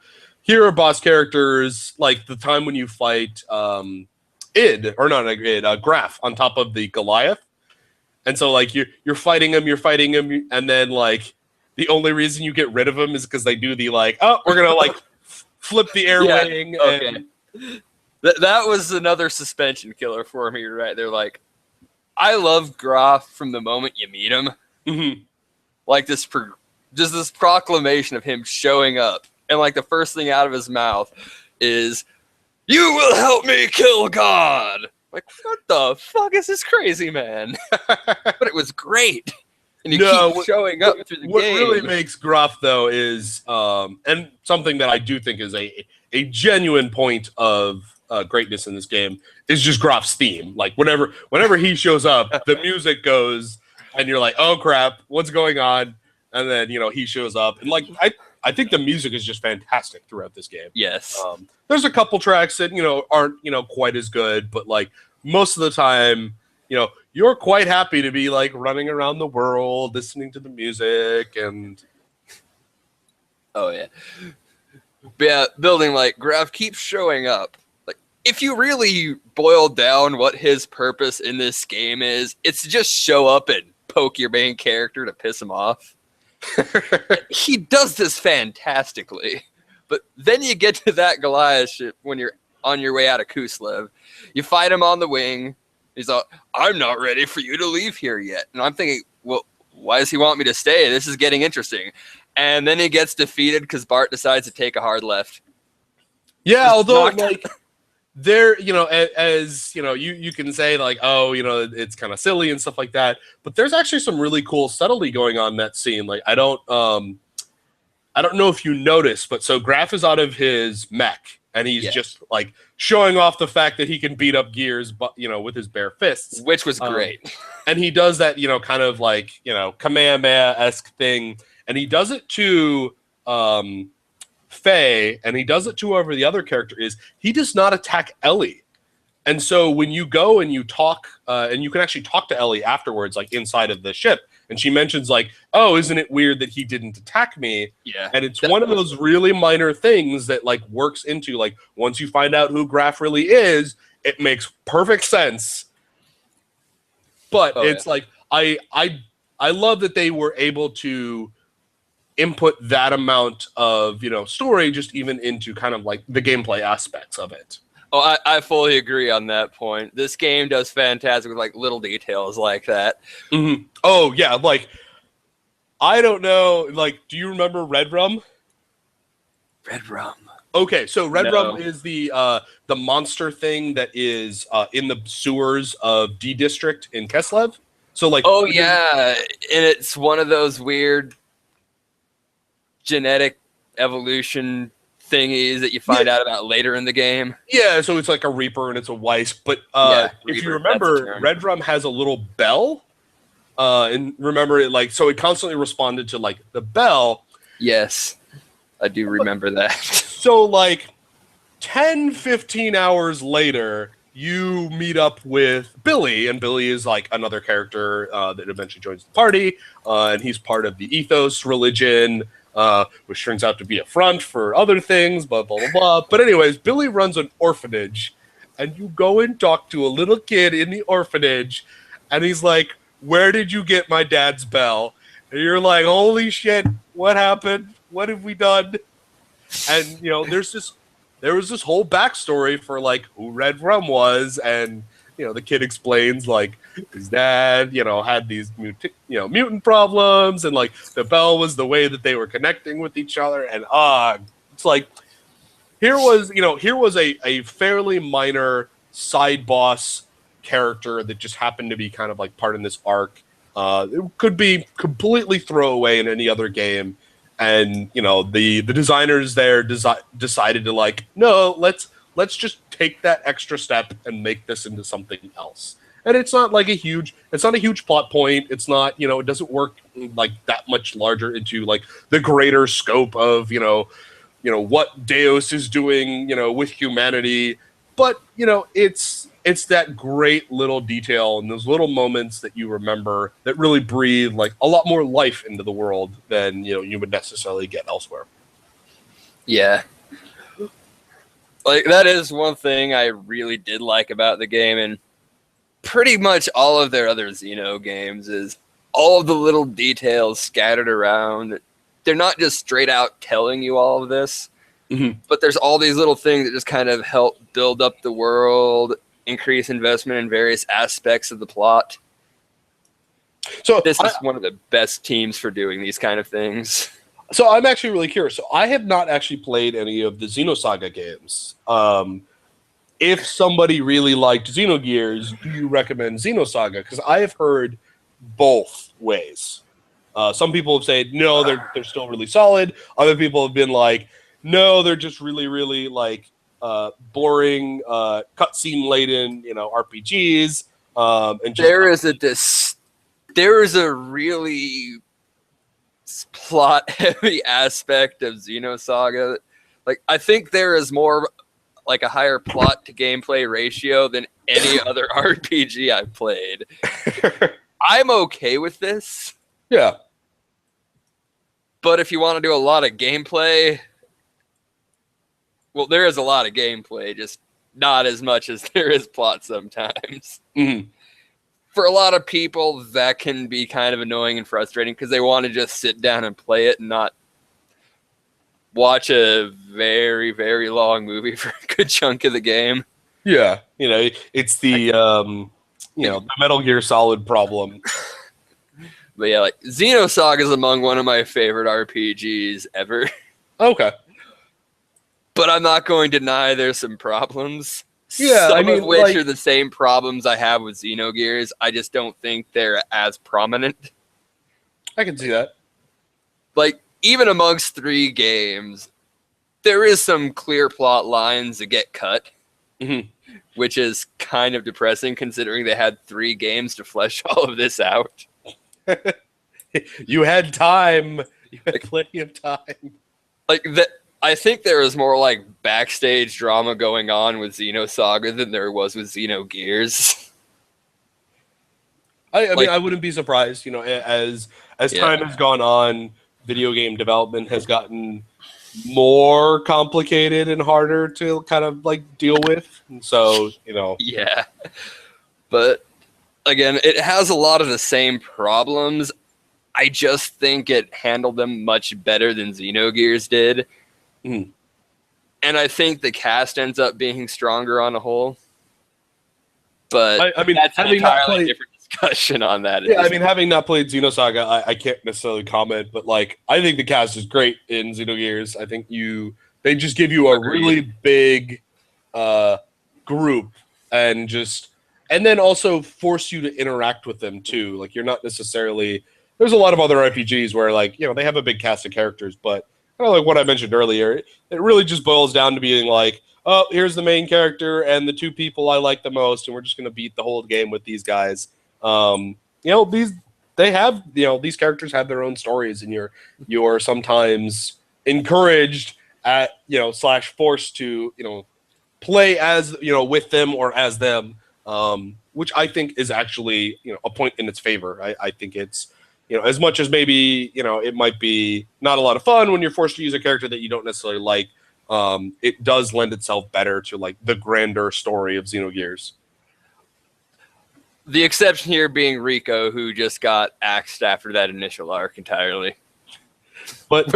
here are boss characters, like the time when you fight Graf on top of the Goliath, and so like you're fighting him, and then like the only reason you get rid of him is because they do the like, oh, we're gonna like flip the air wing. Okay. And that was another suspension killer for me right there. Like, I love Graf from the moment you meet him. Mm-hmm. Like this proclamation of him showing up and like the first thing out of his mouth is, "You will help me kill God." Like, what the fuck is this crazy man? But it was great. And you keep showing up through the game. What really makes Gruff, though, is, and something that I do think is a genuine point of greatness in this game, is just Gruff's theme. Like, whenever he shows up, the music goes, and you're like, oh, crap, what's going on? And then, he shows up. And, like, I think the music is just fantastic throughout this game. Yes. There's a couple tracks that, aren't, quite as good, but, like, most of the time, you're quite happy to be like running around the world, listening to the music, and oh yeah, building like Graf keeps showing up. Like, if you really boil down what his purpose in this game is, it's to just show up and poke your main character to piss him off. He does this fantastically, but then you get to that Goliath ship when you're on your way out of Kuslev. You fight him on the wing. He's like, I'm not ready for you to leave here yet. And I'm thinking, well, why does he want me to stay? This is getting interesting. And then he gets defeated because Bart decides to take a hard left. Yeah, although, like, there, as, you can say, like, oh, it's kind of silly and stuff like that. But there's actually some really cool subtlety going on in that scene. Like, I don't know if you noticed, but so Graf is out of his mech. And he's just like showing off the fact that he can beat up Gears, but with his bare fists, which was great. And he does that, kind of like Kamehameha-esque thing, and he does it to Faye, and he does it to whoever the other character is. He does not attack Ellie, and so when you go and you talk, and you can actually talk to Ellie afterwards, like inside of the ship. And she mentions like, oh, isn't it weird that he didn't attack me? Yeah. And it's one of those really minor things that like works into like, once you find out who Graf really is, it makes perfect sense. But it's like, I love that they were able to input that amount of, story just even into kind of like the gameplay aspects of it. Oh, I fully agree on that point. This game does fantastic with like little details like that. Mm-hmm. Oh yeah, like I don't know. Like, do you remember Red Rum? Red Rum. Okay, so Red Rum is the monster thing that is in the sewers of D District in Keslev. So like, oh yeah, and it's one of those weird genetic evolution thingies that you find out about later in the game. Yeah, so it's like a Reaper and it's a Weiss. But if you remember, Red Rum has a little bell. And remember it, like, so it constantly responded to like the bell. Yes, I do remember that. So like 10, 15 hours later, you meet up with Billy, and Billy is like another character that eventually joins the party. And he's part of the Ethos religion. Which turns out to be a front for other things, blah, blah, blah, blah. But anyways, Billy runs an orphanage, and you go and talk to a little kid in the orphanage, and he's like, where did you get my dad's bell? And you're like, holy shit, what happened? What have we done? And, there was this whole backstory for, like, who Red Rum was, and, the kid explains, like, his dad, had these mutant problems, and like the bell was the way that they were connecting with each other, and it's like here was a fairly minor side boss character that just happened to be kind of like part in this arc. It could be completely throwaway in any other game, and the designers there decided to like, no, let's just take that extra step and make this into something else. And it's not like a huge plot point. It's not, it doesn't work like that much larger into like the greater scope of, what Deus is doing, with humanity. But, it's that great little detail and those little moments that you remember that really breathe like a lot more life into the world than, you would necessarily get elsewhere. Yeah. Like, that is one thing I really did like about the game, and pretty much all of their other Xeno games is all of the little details scattered around. They're not just straight out telling you all of this, but there's all these little things that just kind of help build up the world, increase investment in various aspects of the plot. So this is one of the best teams for doing these kind of things. So I'm actually really curious. So I have not actually played any of the Xenosaga games. If somebody really liked Xenogears, do you recommend Xenosaga? Because I have heard both ways. Some people have said no, they're still really solid. Other people have been like, no, they're just really, really like boring, cutscene laden, RPGs. And just there is a really plot heavy aspect of Xenosaga. Like, I think there is more like a higher plot to gameplay ratio than any other RPG I've played. I'm okay with this. Yeah. But if you want to do a lot of gameplay, well, there is a lot of gameplay, just not as much as there is plot sometimes. Mm-hmm. For a lot of people, that can be kind of annoying and frustrating because they want to just sit down and play it and not watch a very, very long movie for a good chunk of the game. Yeah. It's the the Metal Gear Solid problem. But yeah, like Xenosaga is among one of my favorite RPGs ever. Okay. But I'm not going to deny there's some problems. Yeah, Some of which are the same problems I have with Xenogears. I just don't think they're as prominent. I can see that. Like, even amongst 3 games, there is some clear plot lines that get cut, which is kind of depressing considering they had 3 games to flesh all of this out. You had time. You had plenty of time. Like, I think there was more like backstage drama going on with Xenosaga than there was with Xenogears. I mean, I wouldn't be surprised. As time has gone on, video game development has gotten more complicated and harder to kind of like deal with. And so, Yeah. But again, it has a lot of the same problems. I just think it handled them much better than Xenogears did. Mm. And I think the cast ends up being stronger on a whole. But I mean, that's an entirely different discussion on that. Yeah, I mean, having not played Xenosaga, I can't necessarily comment, but like, I think the cast is great in Xenogears. I think they just give you a really big group and then also force you to interact with them too. Like, you're not necessarily. There's a lot of other RPGs where like they have a big cast of characters, but kind of like what I mentioned earlier, it really just boils down to being like, oh, here's the main character and the 2 people I like the most, and we're just going to beat the whole game with these guys. These characters have their own stories, and you're sometimes encouraged at / forced to play as with them or as them, which I think is actually a point in its favor. I think it's as much as maybe it might be not a lot of fun when you're forced to use a character that you don't necessarily like. It does lend itself better to like the grander story of Xenogears. The exception here being Rico, who just got axed after that initial arc entirely. But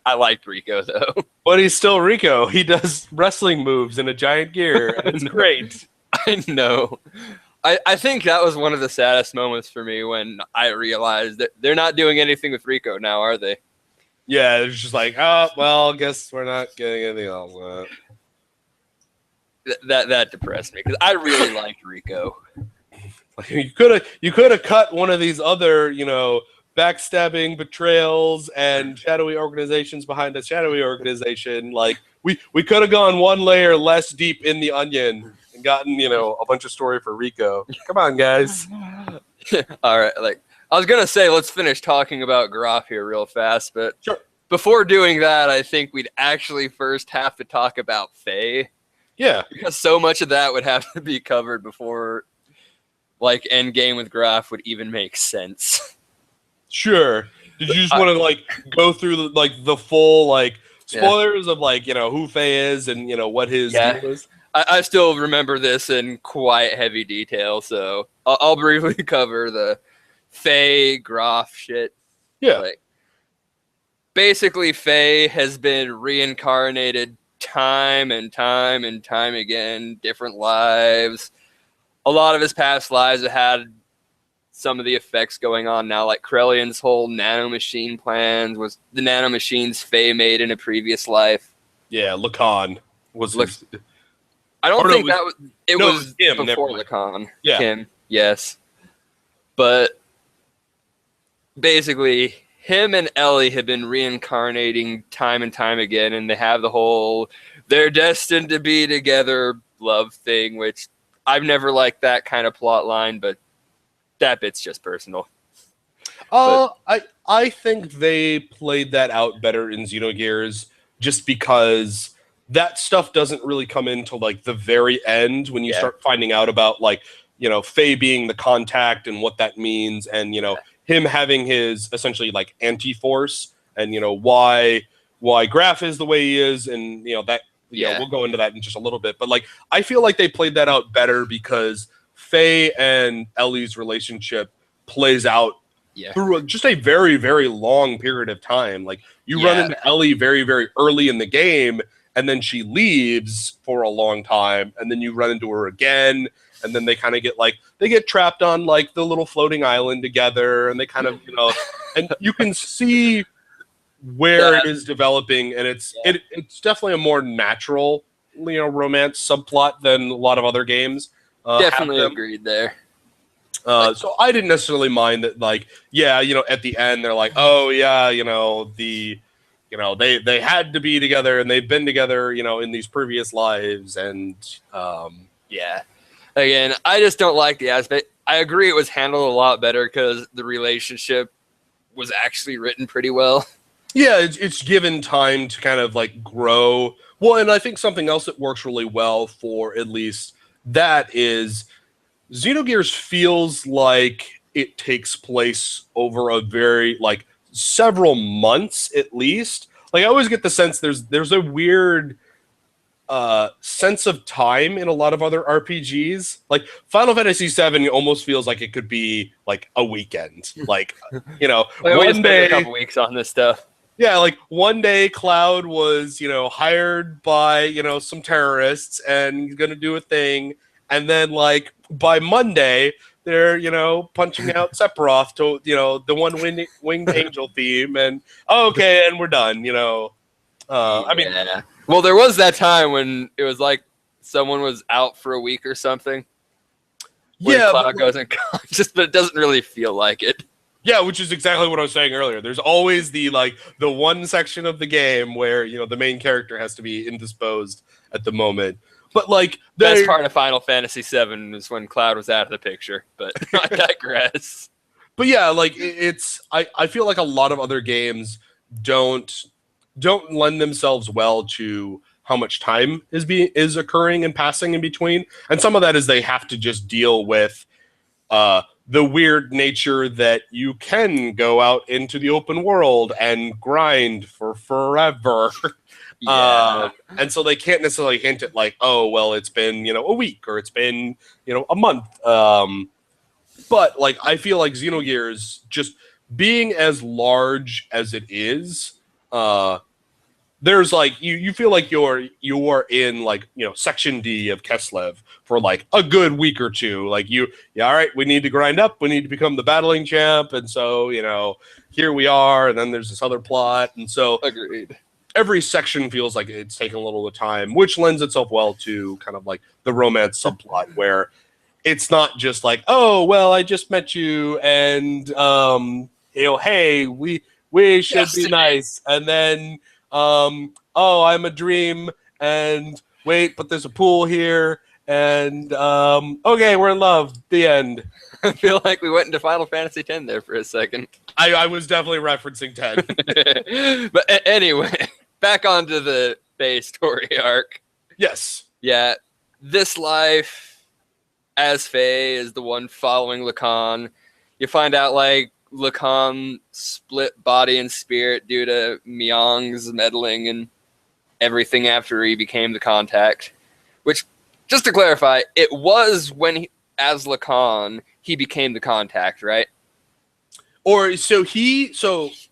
I liked Rico though. But he's still Rico. He does wrestling moves in a giant gear. And it's great. I know. I think that was one of the saddest moments for me when I realized that they're not doing anything with Rico now, are they? Yeah, it's just like, oh, well, I guess we're not getting anything else. That depressed me because I really liked Rico. You could have cut one of these other, backstabbing, betrayals, and shadowy organizations behind a shadowy organization. Like we could have gone one layer less deep in the onion and gotten a bunch of story for Rico. Come on, guys. All right, like I was gonna say, let's finish talking about Graf here real fast, but sure. Before doing that, I think we'd actually first have to talk about Faye. Yeah, because so much of that would have to be covered before like Endgame with Graf would even make sense. Sure. Did you just want to like go through the full like spoilers of like who Faye is and what his deal is? I still remember this in quite heavy detail, so I'll briefly cover the Faye Graf shit. Yeah. Like, basically, Faye has been reincarnated time and time and time again, different lives. A lot of his past lives have had some of the effects going on now. Like Krellian's whole nanomachine plans was the nanomachines Faye made in a previous life. Yeah, Lacan was his, I don't think that was it no, was him, before Lacan. Yeah. Kim, yes. But basically, him and Ellie have been reincarnating time and time again, and they have the whole they're destined to be together love thing, which I've never liked that kind of plot line, but that bit's just personal. I think they played that out better in Xenogears just because that stuff doesn't really come into like the very end when you start finding out about like, you know, Faye being the contact and what that means, and you know, him having his essentially like anti-force, and you know why Graf is the way he is, and you know that we'll go into that in just a little bit. But like I feel like they played that out better because Faye and Ellie's relationship plays out through just a very, very long period of time. Like you run into Ellie very, very early in the game, and then she leaves for a long time, and then you run into her again, and then they kind of get trapped on like the little floating island together, and they kind of, you know, and you can see where it is developing, and it's definitely a more natural, you know, romance subplot than a lot of other games. Definitely agreed there. So I didn't necessarily mind that, like, yeah, you know, at the end they're like, oh yeah, you know, they had to be together and they've been together, you know, in these previous lives, and again, I just don't like the aspect. I agree it was handled a lot better because the relationship was actually written pretty well. Yeah, it's given time to kind of like grow. Well, and I think something else that works really well for at least that is Xenogears feels like it takes place over a very like several months at least. Like I always get the sense there's a weird sense of time in a lot of other RPGs. Like Final Fantasy VII almost feels like it could be like a weekend. Like, you know, one day, a couple weeks on this stuff. Yeah, like one day Cloud was, you know, hired by, you know, some terrorists and he's going to do a thing. And then like by Monday, they're, you know, punching out Sephiroth to, you know, the one winged angel theme. And okay, and we're done, you know. I mean, well, there was that time when it was like someone was out for a week or something. Yeah, Cloud goes unconscious, but it doesn't really feel like it. Yeah, which is exactly what I was saying earlier. There's always the one section of the game where, you know, the main character has to be indisposed at the moment. But like best part of Final Fantasy VII is when Cloud was out of the picture. But I digress. But yeah, like I feel like a lot of other games don't lend themselves well to how much time is occurring and passing in between, and some of that is they have to just deal with the weird nature that you can go out into the open world and grind for forever. And so they can't necessarily hint at like, oh, well, it's been, you know, a week or it's been, you know, a month. But like, I feel like Xenogears just being as large as it is, there's like you feel like you're in like, you know, section D of Keslev for like a good week or two. Like all right, we need to grind up, we need to become the battling champ, and so, you know, here we are, and then there's this other plot, and so agreed. Every section feels like it's taking a little bit of time, which lends itself well to kind of like the romance subplot where it's not just like, oh well, I just met you and you know, hey, we should be nice, and then oh, I'm a dream, and wait, but there's a pool here, and okay, we're in love. The end. I feel like we went into Final Fantasy X there for a second. I was definitely referencing 10. But anyway, back onto the Faye story arc. Yes. Yeah, this life as Faye is the one following Lacan. You find out like Lacan split body and spirit due to Myong's meddling and everything after he became the contact. Which, just to clarify, it was when as Lacan he became the contact, right? Or so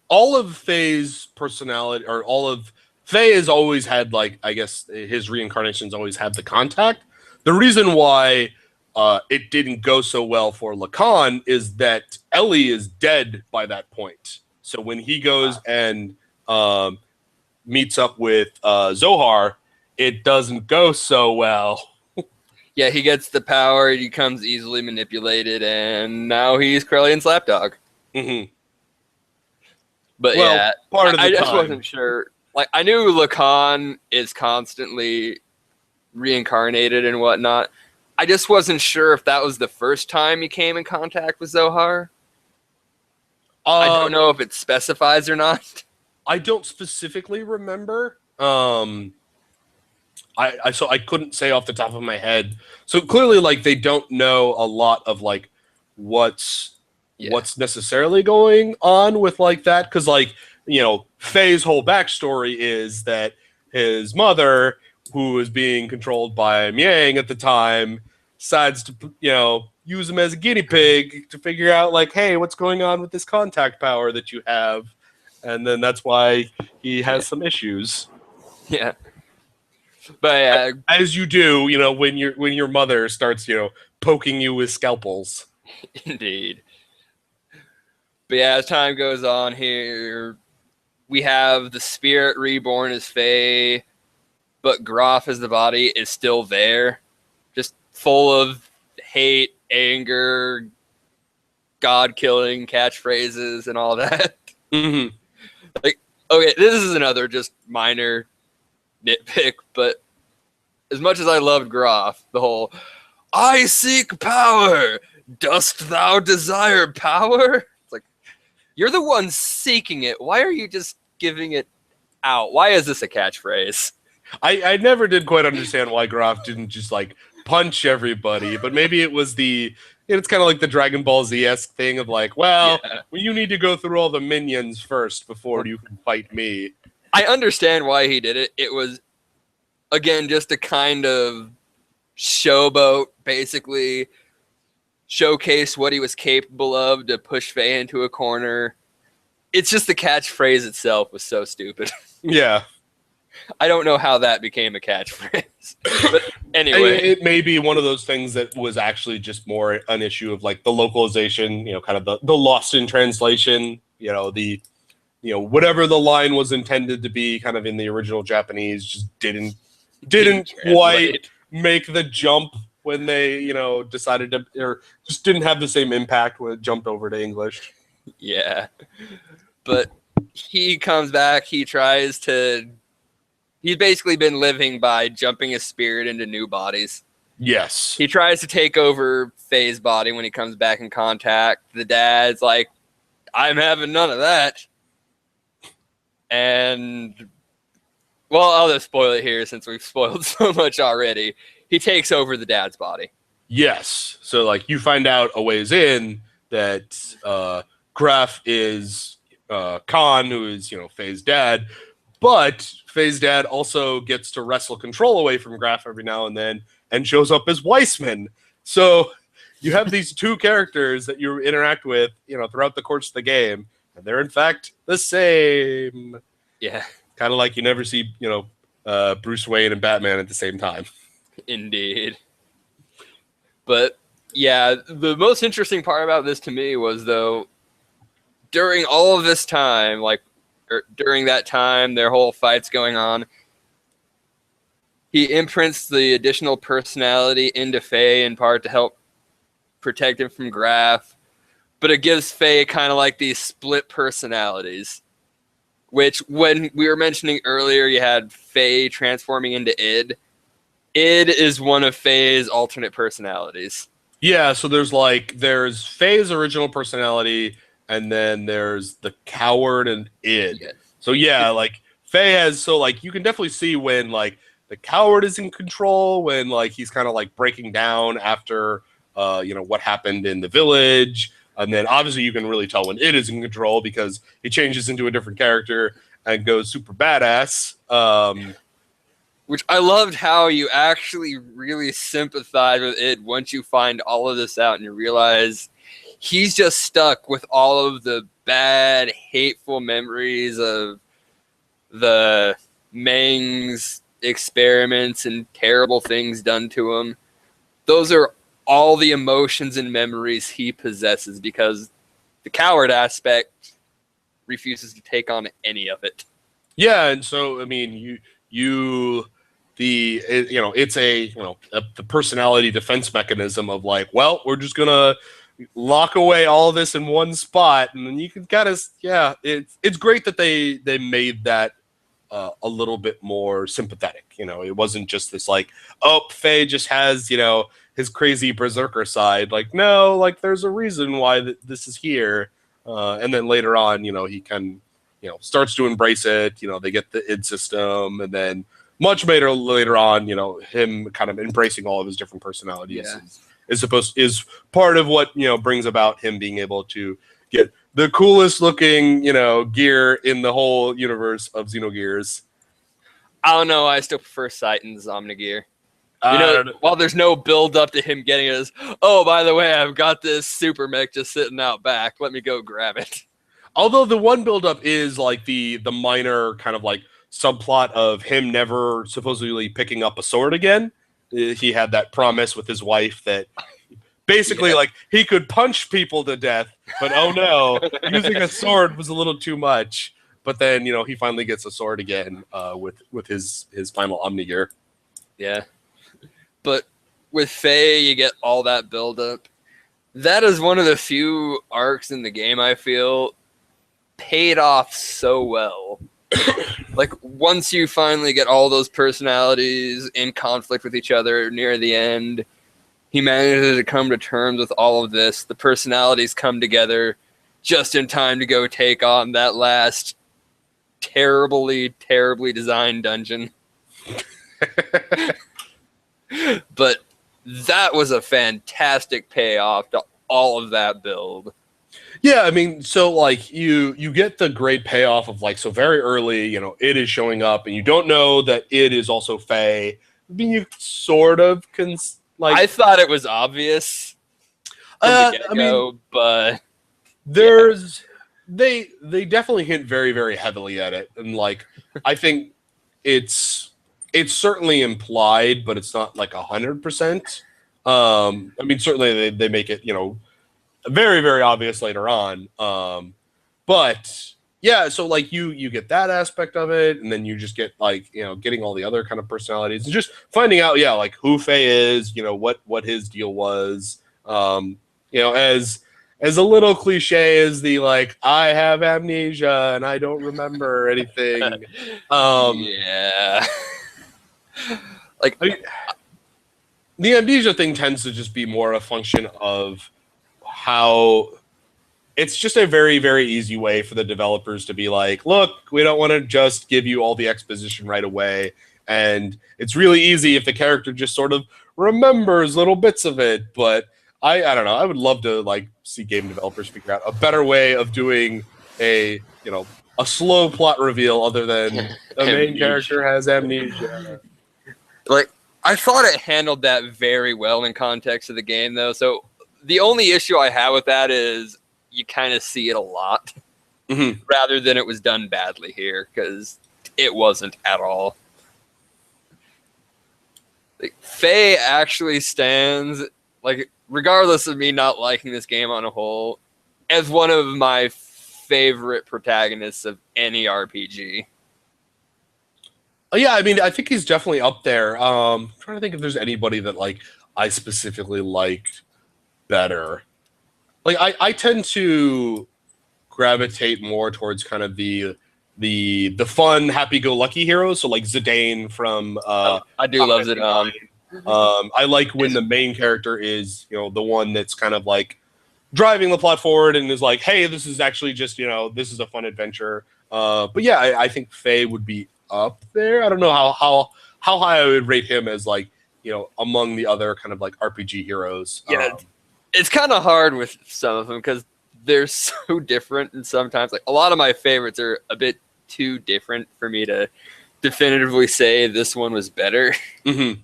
all of Faye's personality, or all of Faye has always had, like, I guess his reincarnations always had the contact. The reason why it didn't go so well for Lacan is that Ellie is dead by that point. So when he goes and meets up with Zohar, it doesn't go so well. Yeah, he gets the power, he becomes easily manipulated, and now he's Krellion's lapdog. Mm-hmm. But well, yeah, part of the I just time. wasn't sure. Like, I knew Lacan is constantly reincarnated and whatnot. I just wasn't sure if that was the first time he came in contact with Zohar. I don't know if it specifies or not. I don't specifically remember. So I couldn't say off the top of my head. So clearly, like, they don't know a lot of like what's necessarily going on with like that, because like, you know, Faye's whole backstory is that his mother, who was being controlled by Miang at the time, decides to, you know, use him as a guinea pig to figure out like, hey, what's going on with this contact power that you have, and then that's why he has some issues. Yeah. But as you do, you know, when your mother starts, you know, poking you with scalpels. Indeed. But yeah, as time goes on here, we have the spirit reborn as Faye, but Groff as the body is still there, just full of hate, anger, God-killing catchphrases and all that. Mm-hmm. Like, okay, this is another just minor nitpick, but as much as I loved Groff, the whole "I seek power, dost thou desire power?" It's like, you're the one seeking it. Why are you just giving it out? Why is this a catchphrase? I never did quite understand why Groff didn't just like punch everybody, but maybe it was it's kind of like the Dragon Ball Z-esque thing of like, well, you need to go through all the minions first before you can fight me. I understand why he did it. It was, again, just a kind of showboat, basically showcase what he was capable of to push Faye into a corner. It's just the catchphrase itself was so stupid. Yeah. I don't know how that became a catchphrase. But anyway. It may be one of those things that was actually just more an issue of like the localization, you know, kind of the lost in translation, you know, whatever the line was intended to be kind of in the original Japanese just didn't quite make the jump when they, you know, decided to, or just didn't have the same impact when it jumped over to English. Yeah. But he comes back, he's basically been living by jumping his spirit into new bodies. Yes. He tries to take over Faye's body when he comes back in contact. The dad's like, I'm having none of that. And, well, I'll just spoil it here since we've spoiled so much already. He takes over the dad's body. Yes. So, like, you find out a ways in that Graf is Khan, who is, you know, Faye's dad, but Faye's dad also gets to wrestle control away from Graf every now and then and shows up as Weissman. So you have these two characters that you interact with, you know, throughout the course of the game, and they're in fact the same. Yeah. Kind of like you never see, you know, Bruce Wayne and Batman at the same time. Indeed. But yeah, the most interesting part about this to me was, though, during all of this time, like, during that time, their whole fight's going on, he imprints the additional personality into Faye in part to help protect him from Graf, but it gives Faye kind of like these split personalities, which, when we were mentioning earlier, you had Faye transforming into Id. Id is one of Faye's alternate personalities. Yeah, so there's Faye's original personality, and then there's the Coward and Id. Yeah. So yeah, like Faye has, so like you can definitely see when like the Coward is in control, when like he's kind of like breaking down after you know, what happened in the village, and then obviously you can really tell when Id is in control because he changes into a different character and goes super badass. Which I loved how you actually really sympathize with Id once you find all of this out and you realize he's just stuck with all of the bad, hateful memories of the Meng's experiments and terrible things done to him. Those are all the emotions and memories he possesses, because the coward aspect refuses to take on any of it. Yeah, and so I mean, it's the personality defense mechanism of like, well, we're just gonna lock away all this in one spot, and then you can kind of, yeah, it's great that they made that a little bit more sympathetic. It wasn't just this like, oh, Faye just has his crazy berserker side. Like, no, like there's a reason why this is here, and then later on, he can starts to embrace it. They get the id system, and then much later on, him kind of embracing all of his different personalities is part of what brings about him being able to get the coolest looking gear in the whole universe of Xenogears. I don't know. I still prefer Saiten's Omnigear. While there's no build up to him getting his, oh, by the way, I've got this super mech just sitting out back. Let me go grab it. Although the one buildup is like the minor kind of like subplot of him never supposedly picking up a sword again. He had that promise with his wife that basically like he could punch people to death, but oh no, using a sword was a little too much. But then he finally gets a sword again with his final Omnigear. Yeah, but with Faye, you get all that buildup. That is one of the few arcs in the game I feel paid off so well. Like, once you finally get all those personalities in conflict with each other near the end, he manages to come to terms with all of this. The personalities come together just in time to go take on that last terribly designed dungeon. But that was a fantastic payoff to all of that build. Yeah, I mean, so like you get the great payoff of like, so very early, it is showing up, and you don't know that it is also Faye. I mean, you sort of can like. I thought it was obvious from the get-go, but they definitely hint very, very heavily at it, and like I think it's certainly implied, but it's not like 100%. I mean, certainly they make it very, very obvious later on. But yeah, so like you get that aspect of it, and then you just get like, getting all the other kind of personalities and just finding out, like who Faye is, what his deal was. As a little cliche as the like, I have amnesia and I don't remember anything. Yeah. Like, I mean, the amnesia thing tends to just be more a function of how it's just a very, very easy way for the developers to be like, look, we don't want to just give you all the exposition right away. And it's really easy if the character just sort of remembers little bits of it. But I don't know. I would love to like see game developers figure out a better way of doing a slow plot reveal other than the main character has amnesia. Like, I thought it handled that very well in context of the game, though. So the only issue I have with that is you kind of see it a lot, rather than it was done badly here, because it wasn't at all. Like, Faye actually stands, like, regardless of me not liking this game on a whole, as one of my favorite protagonists of any RPG. Yeah, I mean, I think he's definitely up there. I'm trying to think if there's anybody that like I specifically liked better. Like I tend to gravitate more towards kind of the fun, happy-go-lucky heroes. So like Zidane from I do love Zidane. I like when the main character is the one that's kind of like driving the plot forward and is like, hey, this is actually just this is a fun adventure. But yeah, I think Faye would be up there. I don't know how high I would rate him as like among the other kind of like RPG heroes. Yeah, it's kind of hard with some of them because they're so different, and sometimes like a lot of my favorites are a bit too different for me to definitively say this one was better. Mm-hmm.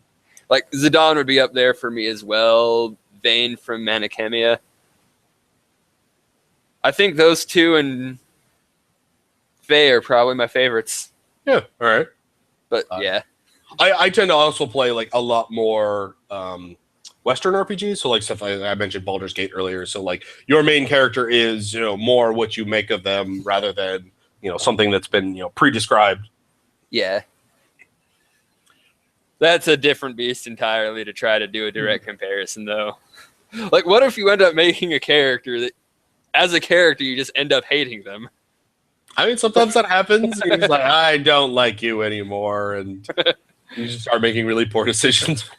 Like Zidane would be up there for me as well. Vane from Manichemia. I think those two and Faye are probably my favorites. Yeah, all right. But yeah. I tend to also play like a lot more Western RPGs. So like stuff like I mentioned Baldur's Gate earlier. So like your main character is, more what you make of them rather than, something that's been, pre-described. Yeah. That's a different beast entirely to try to do a direct comparison, though. Like, what if you end up making a character that, as a character, you just end up hating them? I mean, sometimes that happens. You're just like, I don't like you anymore, and you just start making really poor decisions.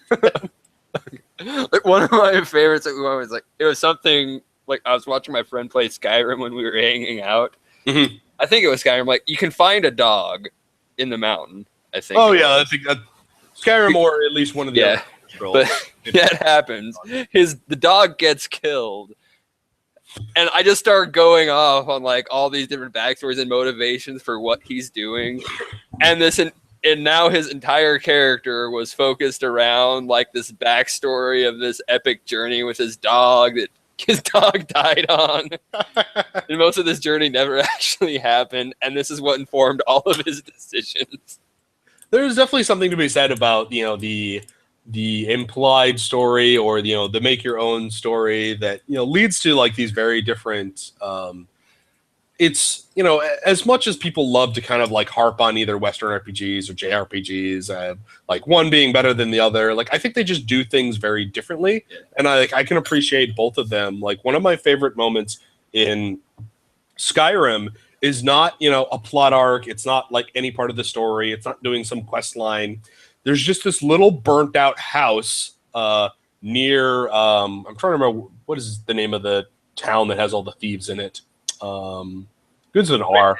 Like, one of my favorites that we went was like, it was something like I was watching my friend play Skyrim when we were hanging out. Mm-hmm. I think it was Skyrim. Like, you can find a dog in the mountain. I think. Oh yeah, I think Skyrim or at least one of the other. But that happens. The dog gets killed, and I just start going off on like all these different backstories and motivations for what he's doing, and now his entire character was focused around like this backstory of this epic journey with his dog that his dog died on, and most of this journey never actually happened, and this is what informed all of his decisions. There's definitely something to be said about the implied story or the make your own story that leads to like these very different it's as much as people love to kind of like harp on either Western RPGs or JRPGs like one being better than the other, like I think they just do things very differently, and I can appreciate both of them. Like one of my favorite moments in Skyrim is not a plot arc, it's not like any part of the story, it's not doing some quest line. There's just this little burnt out house near I'm trying to remember what is the name of the town that has all the thieves in it. Goods with an R.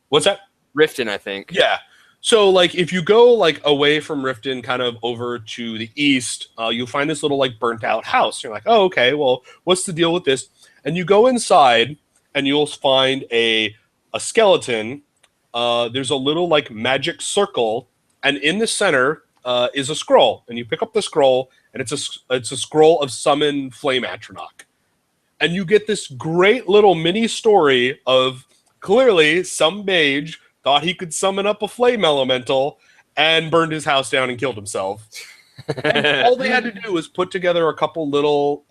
What's that? Riften, I think. Yeah. So like if you go like away from Riften kind of over to the east, you'll find this little like burnt out house. You're like, oh, okay, well, what's the deal with this? And you go inside and you'll find a skeleton. There's a little like magic circle, and in the center is a scroll, and you pick up the scroll, and it's a scroll of summon Flame Atronach, and you get this great little mini story of clearly some mage thought he could summon up a flame elemental and burned his house down and killed himself. And all they had to do was put together a couple little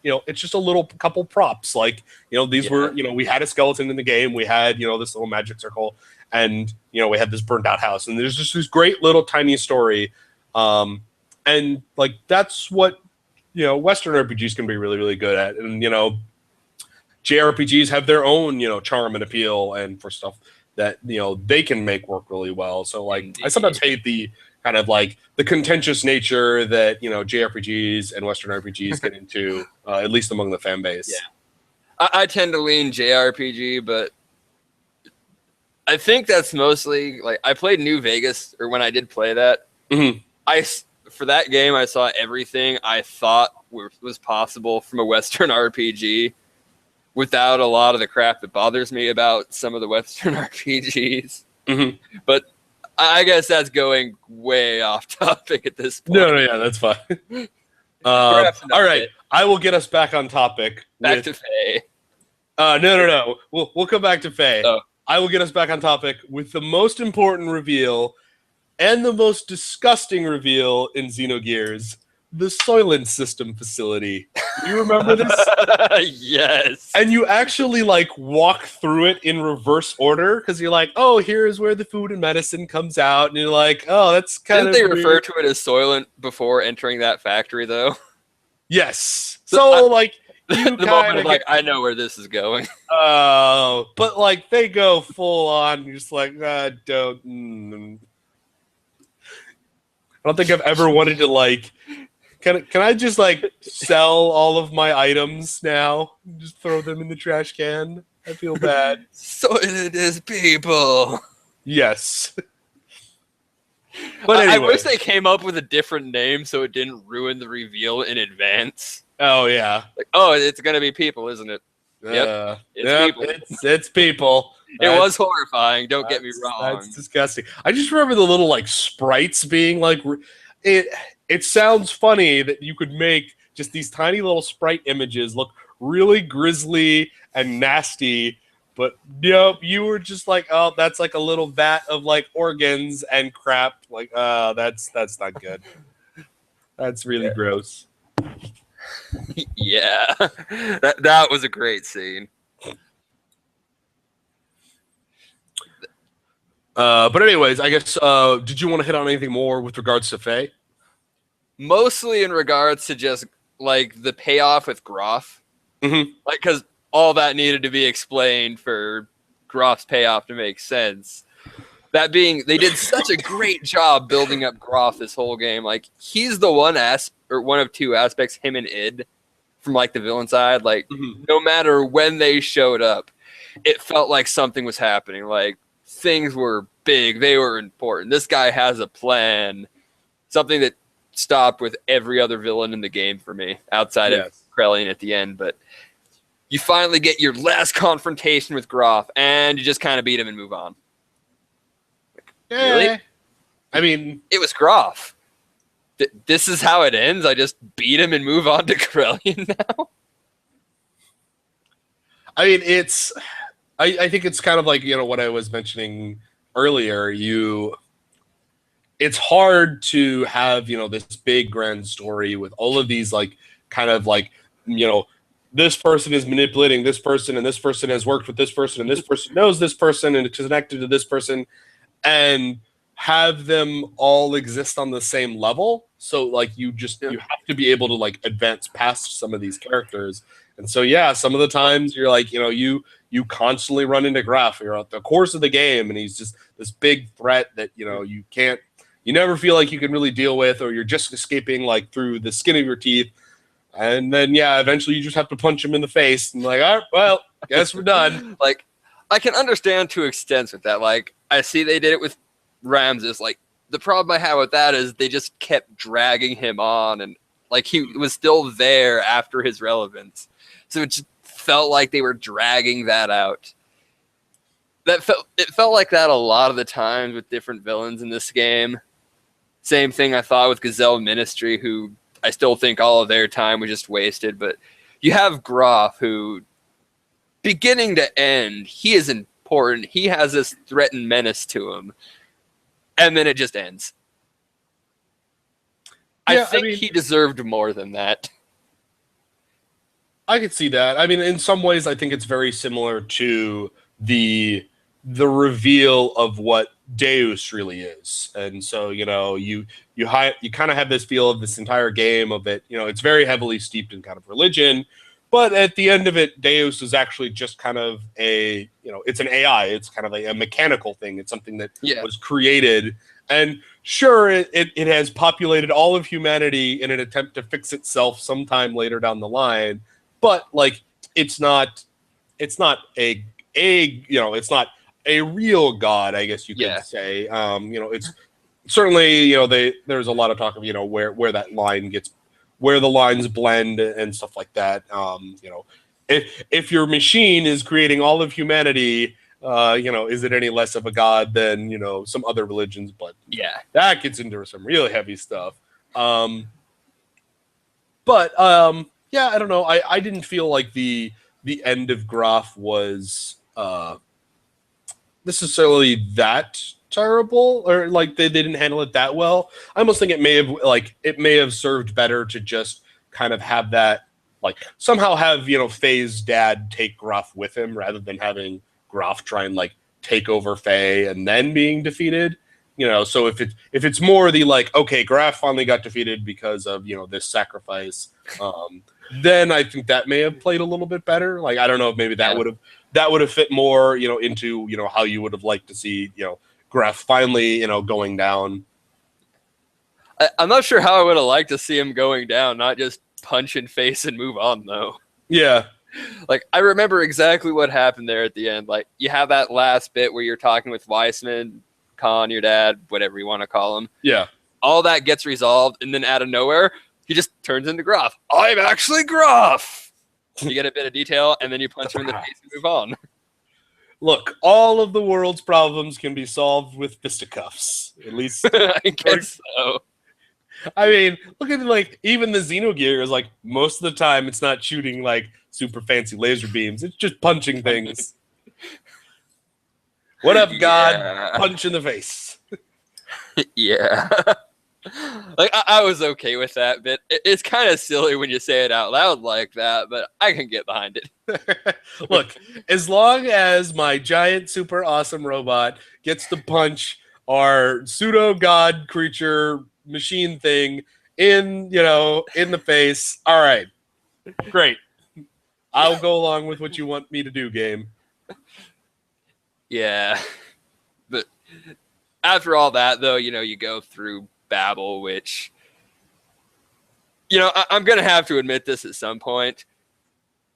it's just a little couple props. Like, these were, we had a skeleton in the game. We had, this little magic circle, and, we had this burnt out house, and there's just this great little tiny story. And like, that's what, Western RPGs can be really, really good at. And, JRPGs have their own, charm and appeal and for stuff that, they can make work really well. So like, indeed. I sometimes hate the kind of like the contentious nature that JRPGs and Western RPGs get into, at least among the fan base. Yeah, I tend to lean JRPG, but I think that's mostly like I played New Vegas, or when I did play that, for that game I saw everything I thought was possible from a Western RPG, without a lot of the crap that bothers me about some of the Western RPGs. But I guess that's going way off topic at this point. No, yeah, that's fine. All right, I will get us back on topic. Back to Faye. No. We'll come back to Faye. Oh. I will get us back on topic with the most important reveal and the most disgusting reveal in Xenogears: the Soylent System facility. Do you remember this? Yes. And you actually like walk through it in reverse order because you're like, oh, here's where the food and medicine comes out, and you're like, oh, that's kind of. Didn't they refer to it as Soylent before entering that factory, though? Yes. So like, you the moment of like, I know where this is going. Oh, but like they go full on. You're just like, I don't think I've ever wanted to like. Can I just like sell all of my items now? Just throw them in the trash can? I feel bad. Soylent is people. Yes. But anyway. I wish they came up with a different name so it didn't ruin the reveal in advance. Oh yeah. Like, oh, it's gonna be people, isn't it? Yep. People. It's people. It was horrifying. Don't get me wrong. That's disgusting. I just remember the little like sprites being like It sounds funny that you could make just these tiny little sprite images look really grisly and nasty, but you were just like, oh, that's like a little vat of like organs and crap. Like, that's not good. That's really gross. Yeah, that was a great scene. But anyways, I guess did you want to hit on anything more with regards to Faye? Mostly in regards to just like the payoff with Groff, Mm-hmm. like because all that needed to be explained for Groff's payoff to make sense. That being, they did such a great job building up Groff this whole game. Like he's the one of two aspects, him and Id, from like the villain side. Like no matter when they showed up, it felt like something was happening. Like things were big, they were important. This guy has a plan. Something that stopped with every other villain in the game for me, outside of Krellian at the end. But you finally get your last confrontation with Groff, and you just kind of beat him and move on. Yeah. Really? I mean, it was Groff. This is how it ends. I just beat him and move on to Krellian now. I mean, I think it's kind of like, what I was mentioning earlier. It's hard to have, this big grand story with all of these like kind of like, this person is manipulating this person, and this person has worked with this person, and this person knows this person and is connected to this person, and have them all exist on the same level. So like you have to be able to like advance past some of these characters. And so some of the times you're like, you constantly run into Graf throughout the course of the game, and he's just this big threat that you never feel like you can really deal with, or you're just escaping like through the skin of your teeth. And then eventually you just have to punch him in the face and like, all right, well, guess we're done. Like I can understand to extents with that. Like I see they did it with Ramses. Like the problem I have with that is they just kept dragging him on, and like he was still there after his relevance. So it just felt like they were dragging that out. It felt like that a lot of the times with different villains in this game. Same thing I thought with Gazelle Ministry, who I still think all of their time was just wasted. But you have Groff, who beginning to end, he is important. He has this threat and menace to him. And then it just ends. I think he deserved more than that. I could see that. I mean, in some ways, I think it's very similar to the reveal of what Deus really is. And so, you kind of have this feel of this entire game of it. It's very heavily steeped in kind of religion. But at the end of it, Deus is actually just kind of it's an AI. It's kind of a mechanical thing. It's something that was created. And sure, it has populated all of humanity in an attempt to fix itself sometime later down the line. But like, it's not it's not a real god, I guess you could say. It's certainly, there's a lot of talk of, where that line gets, where the lines blend and stuff like that. If your machine is creating all of humanity, is it any less of a god than, some other religions? But that gets into some really heavy stuff. I don't know. I didn't feel like the end of Graf was necessarily that terrible, or like they didn't handle it that well. I almost think it may have served better to just kind of have that, like, somehow have Faye's dad take Graf with him rather than having Graf try and like take over Faye and then being defeated. So if it's more the like, okay, Graf finally got defeated because of this sacrifice, then I think that may have played a little bit better. Like, I don't know if maybe that would have fit more, into how you would have liked to see Graf finally going down. I'm not sure how I would have liked to see him going down, not just punch in face and move on though. Yeah. Like, I remember exactly what happened there at the end. Like, you have that last bit where you're talking with Weissman, Khan, your dad, whatever you want to call him. Yeah. All that gets resolved, and then out of nowhere, he just turns into Graf. I'm actually Graf! You get a bit of detail, and then you punch him in the face and move on. Look, all of the world's problems can be solved with fisticuffs. At least. I guess so. I mean, look at like even the Xenogears. Like, most of the time, it's not shooting like super fancy laser beams. It's just punching things. What up, God? Punch in the face. Yeah. Like I was okay with that bit. It's kind of silly when you say it out loud like that, but I can get behind it. Look, as long as my giant, super awesome robot gets to punch our pseudo god creature machine thing in the face, all right, great. I'll go along with what you want me to do, game. Yeah, but after all that, though, you go through Babel, which, I'm gonna have to admit this at some point.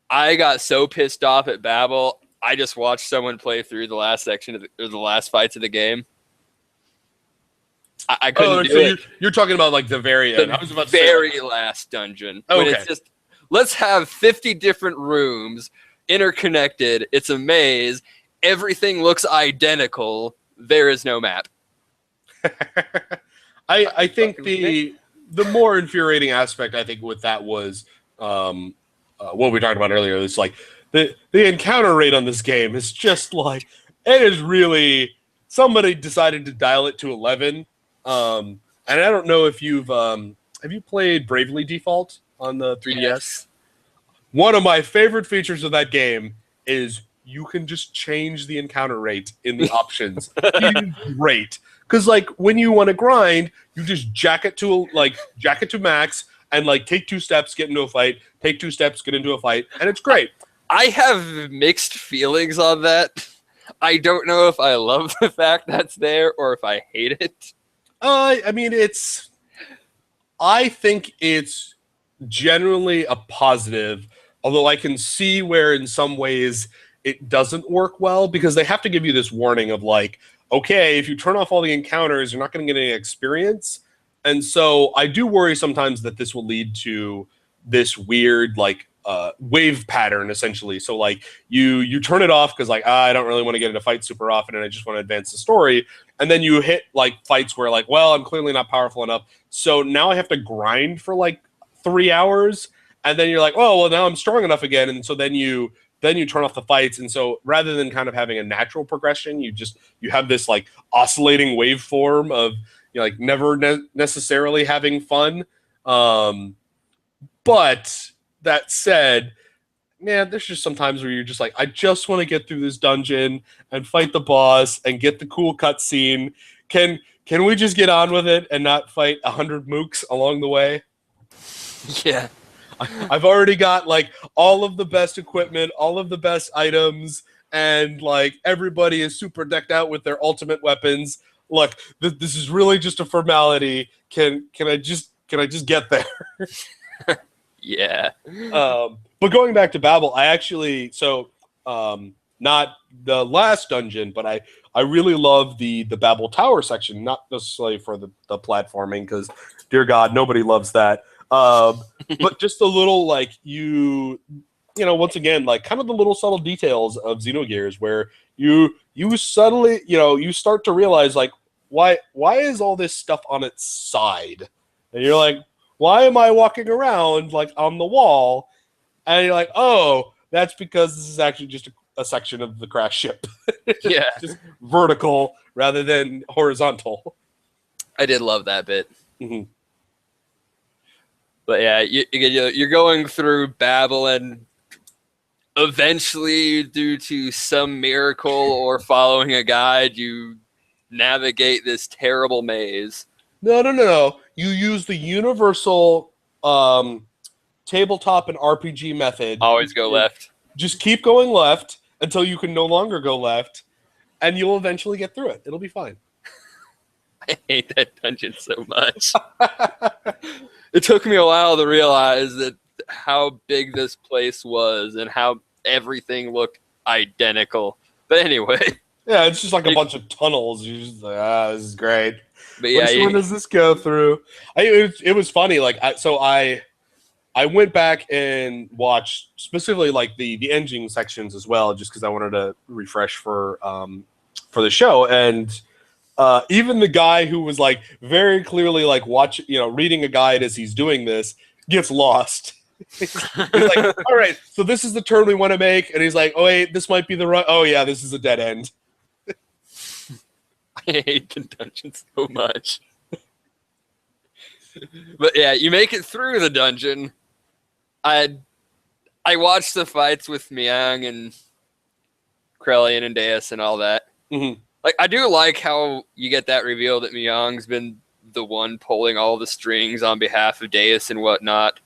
I got so pissed off at Babel, I just watched someone play through the last section of the last fights of the game. I couldn't do it. You're talking about like the very end. I was about to say, last dungeon. Okay. When it's just, let's have 50 different rooms interconnected. It's a maze. Everything looks identical. There is no map. I think the more infuriating aspect, I think, with that was what we talked about earlier. It's like the encounter rate on this game is just like, it is really, somebody decided to dial it to 11. And I don't know if have you played Bravely Default on the 3DS? Yes. One of my favorite features of that game is you can just change the encounter rate in the options. It's great. Because like when you want to grind, you just jack it to max and like take 2 steps, get into a fight, take 2 steps, get into a fight, and it's great. I have mixed feelings on that. I don't know if I love the fact that's there or if I hate it. I mean, I think it's generally a positive, although I can see where in some ways it doesn't work well, because they have to give you this warning of like, okay, if you turn off all the encounters, you're not going to get any experience. And so I do worry sometimes that this will lead to this weird like wave pattern, essentially. So like you turn it off because like I don't really want to get into fights super often and I just want to advance the story. And then you hit like fights where like, well, I'm clearly not powerful enough. So now I have to grind for like 3 hours. And then you're like, oh, well, now I'm strong enough again. And so then you turn off the fights. And so rather than kind of having a natural progression, you have this like oscillating waveform of like never necessarily having fun. But that said, man, there's just sometimes where you're just like, I just want to get through this dungeon and fight the boss and get the cool cutscene. Can we just get on with it and not fight 100 mooks along the way? Yeah. I've already got like all of the best equipment, all of the best items, and like everybody is super decked out with their ultimate weapons. Look, this is really just a formality. Can I just get there? Yeah. But going back to Babel, I actually not the last dungeon, but I really love the Babel Tower section, not necessarily for the platforming, because dear God, nobody loves that. But just the little like once again, like kind of the little subtle details of Xenogears where you suddenly you start to realize like why is all this stuff on its side, and you're like, why am I walking around like on the wall? And you're like, oh, that's because this is actually just a section of the crash ship. Yeah, just vertical rather than horizontal. I did love that bit. Mm-hmm. But yeah, you're going through Babel, and eventually, due to some miracle or following a guide, you navigate this terrible maze. No. You use the universal tabletop and RPG method. Always go left. Just keep going left until you can no longer go left, and you'll eventually get through it. It'll be fine. I hate that dungeon so much. It took me a while to realize that how big this place was and how everything looked identical. But anyway. Yeah, it's just like a bunch of tunnels. You're just like, this is great. But yeah, which one does this go through? It was funny. Like, I went back and watched specifically like the engine sections as well, just because I wanted to refresh for the show. And even the guy who was like very clearly like reading a guide as he's doing this gets lost. He's like, all right, so this is the turn we want to make, and he's like, oh wait, this might be the right. Oh yeah, this is a dead end. I hate the dungeon so much. But yeah, you make it through the dungeon. I watched the fights with Miang and Krellian and Deus and all that. Mm-hmm. Like, I do like how you get that reveal that Miang's been the one pulling all the strings on behalf of Deus and whatnot.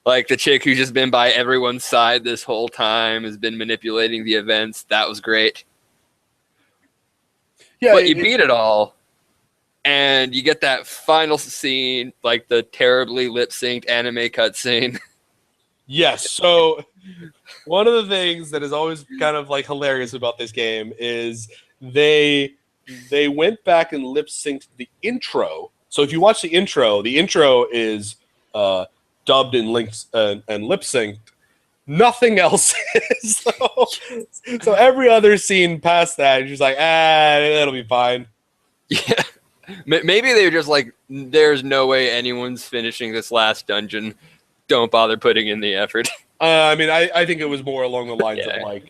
Like, the chick who's just been by everyone's side this whole time has been manipulating the events. That was great. Yeah, but you beat it all, and you get that final scene, like the terribly lip-synced anime cutscene. Yes. So one of the things that is always kind of like hilarious about this game is they went back and lip synced the intro. So if you watch the intro is dubbed and linked and lip synced. Nothing else is. So every other scene past that, you're just like, it'll be fine. Yeah. Maybe they were just like, there's no way anyone's finishing this last dungeon. Don't bother putting in the effort. I mean, I think it was more along the lines of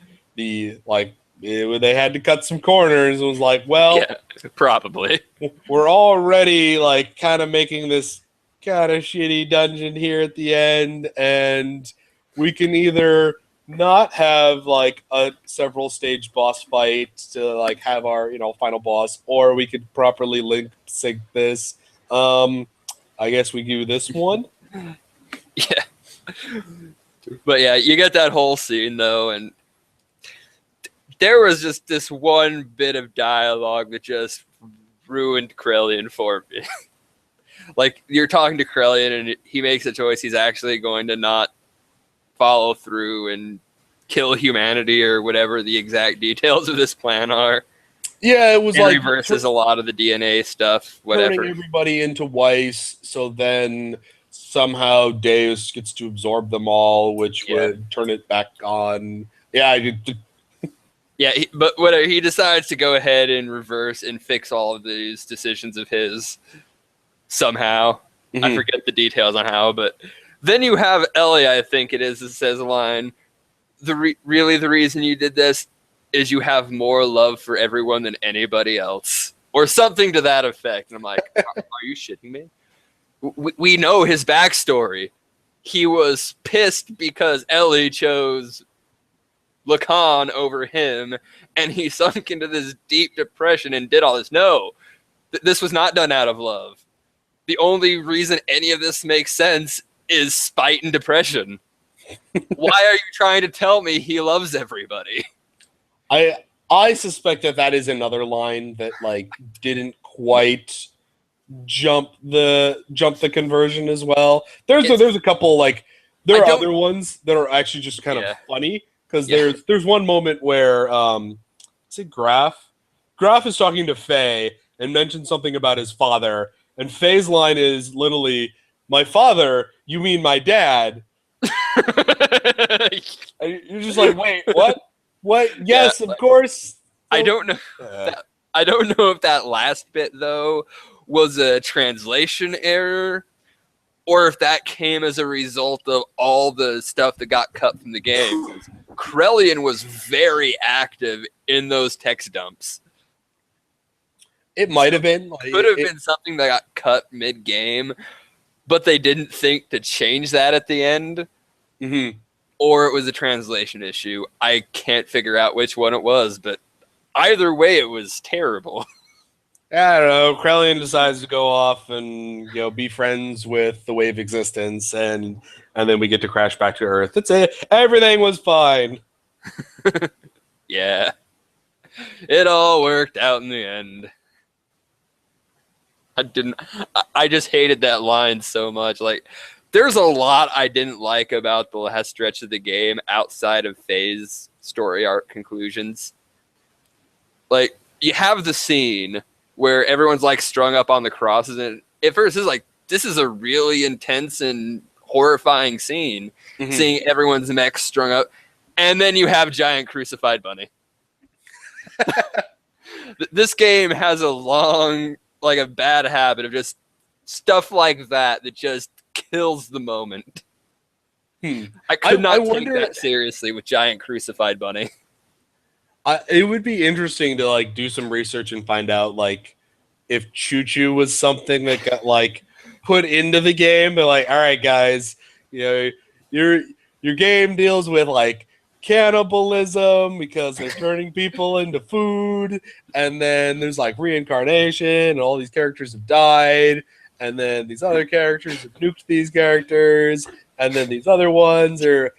they had to cut some corners. It was like, well, yeah, probably. We're already like kind of making this kind of shitty dungeon here at the end, and we can either not have like a several stage boss fight to like have our final boss, or we could properly link sync this. I guess we do this one. Yeah. But yeah, you get that whole scene though, and there was just this one bit of dialogue that just ruined Krellian for me. Like, you're talking to Krellian and he makes a choice he's actually going to not follow through and kill humanity or whatever the exact details of this plan are. Yeah, it was it like reverses a lot of the DNA stuff, whatever. Turning everybody into Weiss, so then somehow Deus gets to absorb them all, which would turn it back on. Yeah, yeah, but whatever. He decides to go ahead and reverse and fix all of these decisions of his somehow. Mm-hmm. I forget the details on how, but then you have Ellie, I think it is, that says a line, really the reason you did this is you have more love for everyone than anybody else. Or something to that effect. And I'm like, are you shitting me? We know his backstory. He was pissed because Ellie chose Lacan over him, and he sunk into this deep depression and did all this. No, this was not done out of love. The only reason any of this makes sense is spite and depression. Why are you trying to tell me he loves everybody? I suspect that is another line that like didn't quite jump the conversion as well. There's a couple like there are other ones that are actually just kind of funny because there's one moment where is it Graf is talking to Faye and mentions something about his father, and Faye's line is literally, "My father, you mean my dad?" And you're just like, wait, what? What? Yes, of course. I don't know. I don't know if that last bit though was a translation error, or if that came as a result of all the stuff that got cut from the game. Krellian was very active in those text dumps. It might have been. Could have been something that got cut mid-game, but they didn't think to change that at the end. Mm-hmm. Or it was a translation issue. I can't figure out which one it was, but either way, it was terrible. I don't know. Krellian decides to go off and be friends with the wave existence, and then we get to crash back to Earth. That's it. Everything was fine. Yeah, it all worked out in the end. I just hated that line so much. Like, there's a lot I didn't like about the last stretch of the game outside of Faye's story arc conclusions. Like, you have the scene where everyone's like strung up on the crosses, and at first it's like, this is a really intense and horrifying scene, seeing everyone's mechs strung up, and then you have giant crucified bunny. This game has a bad habit of just stuff like that just kills the moment. I could not take that seriously with giant crucified bunny. It would be interesting to like do some research and find out like if Choo Choo was something that got like put into the game. They're like, all right, guys, you know, your game deals with like cannibalism because they're turning people into food, and then there's like reincarnation, and all these characters have died, and then these other characters have nuked these characters, and then these other ones are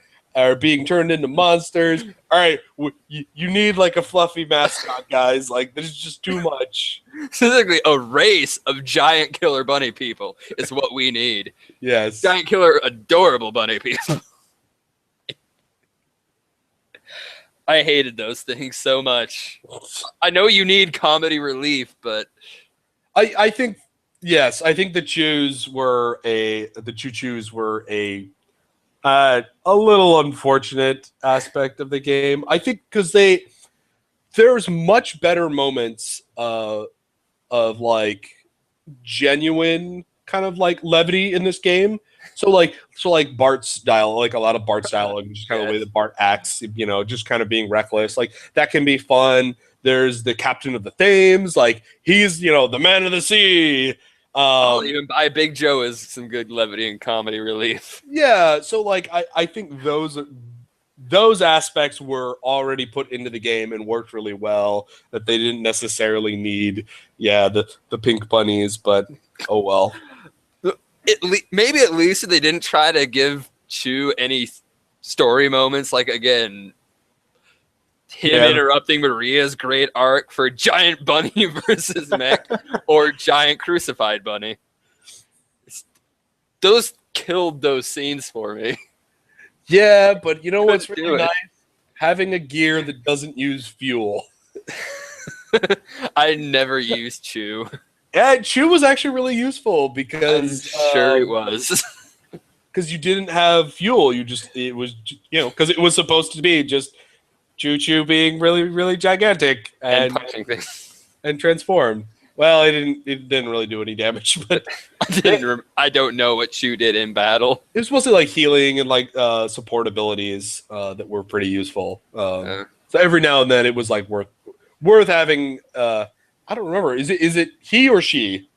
being turned into monsters. All right, you need like a fluffy mascot, guys. Like, there's just too much. Specifically, a race of giant killer bunny people is what we need. Yes. Giant killer, adorable bunny people. I hated those things so much. I know you need comedy relief, but I think, yes, I think the Choo Choos were a little unfortunate aspect of the game. I think because there's much better moments of like genuine kind of like levity in this game. So like Bart's dialogue, like a lot of Bart's dialogue, just kind of the way that Bart acts, you know, just kind of being reckless. Like that can be fun. There's the captain of the Thames, like he's, you know, the man of the sea. I'll even buy Big Joe as some good levity and comedy relief. Yeah, so like I think those aspects were already put into the game and worked really well, that they didn't necessarily need the pink bunnies, but oh well. Maybe at least they didn't try to give Chew any story moments, like again him interrupting Maria's great arc for giant bunny versus mech or giant crucified bunny. Those killed those scenes for me. Yeah, but you know what's really nice? Having a gear that doesn't use fuel. I never used Chew. Yeah, Chew was actually really useful because sure it was. Because you didn't have fuel. It was, you know, because it was supposed to be just Choo Choo being really, really gigantic and punching things and transformed. Well, it didn't really do any damage, but I don't know what Chew did in battle. It was mostly like healing and like support abilities that were pretty useful. So every now and then it was like worth having. I don't remember. Is it he or she?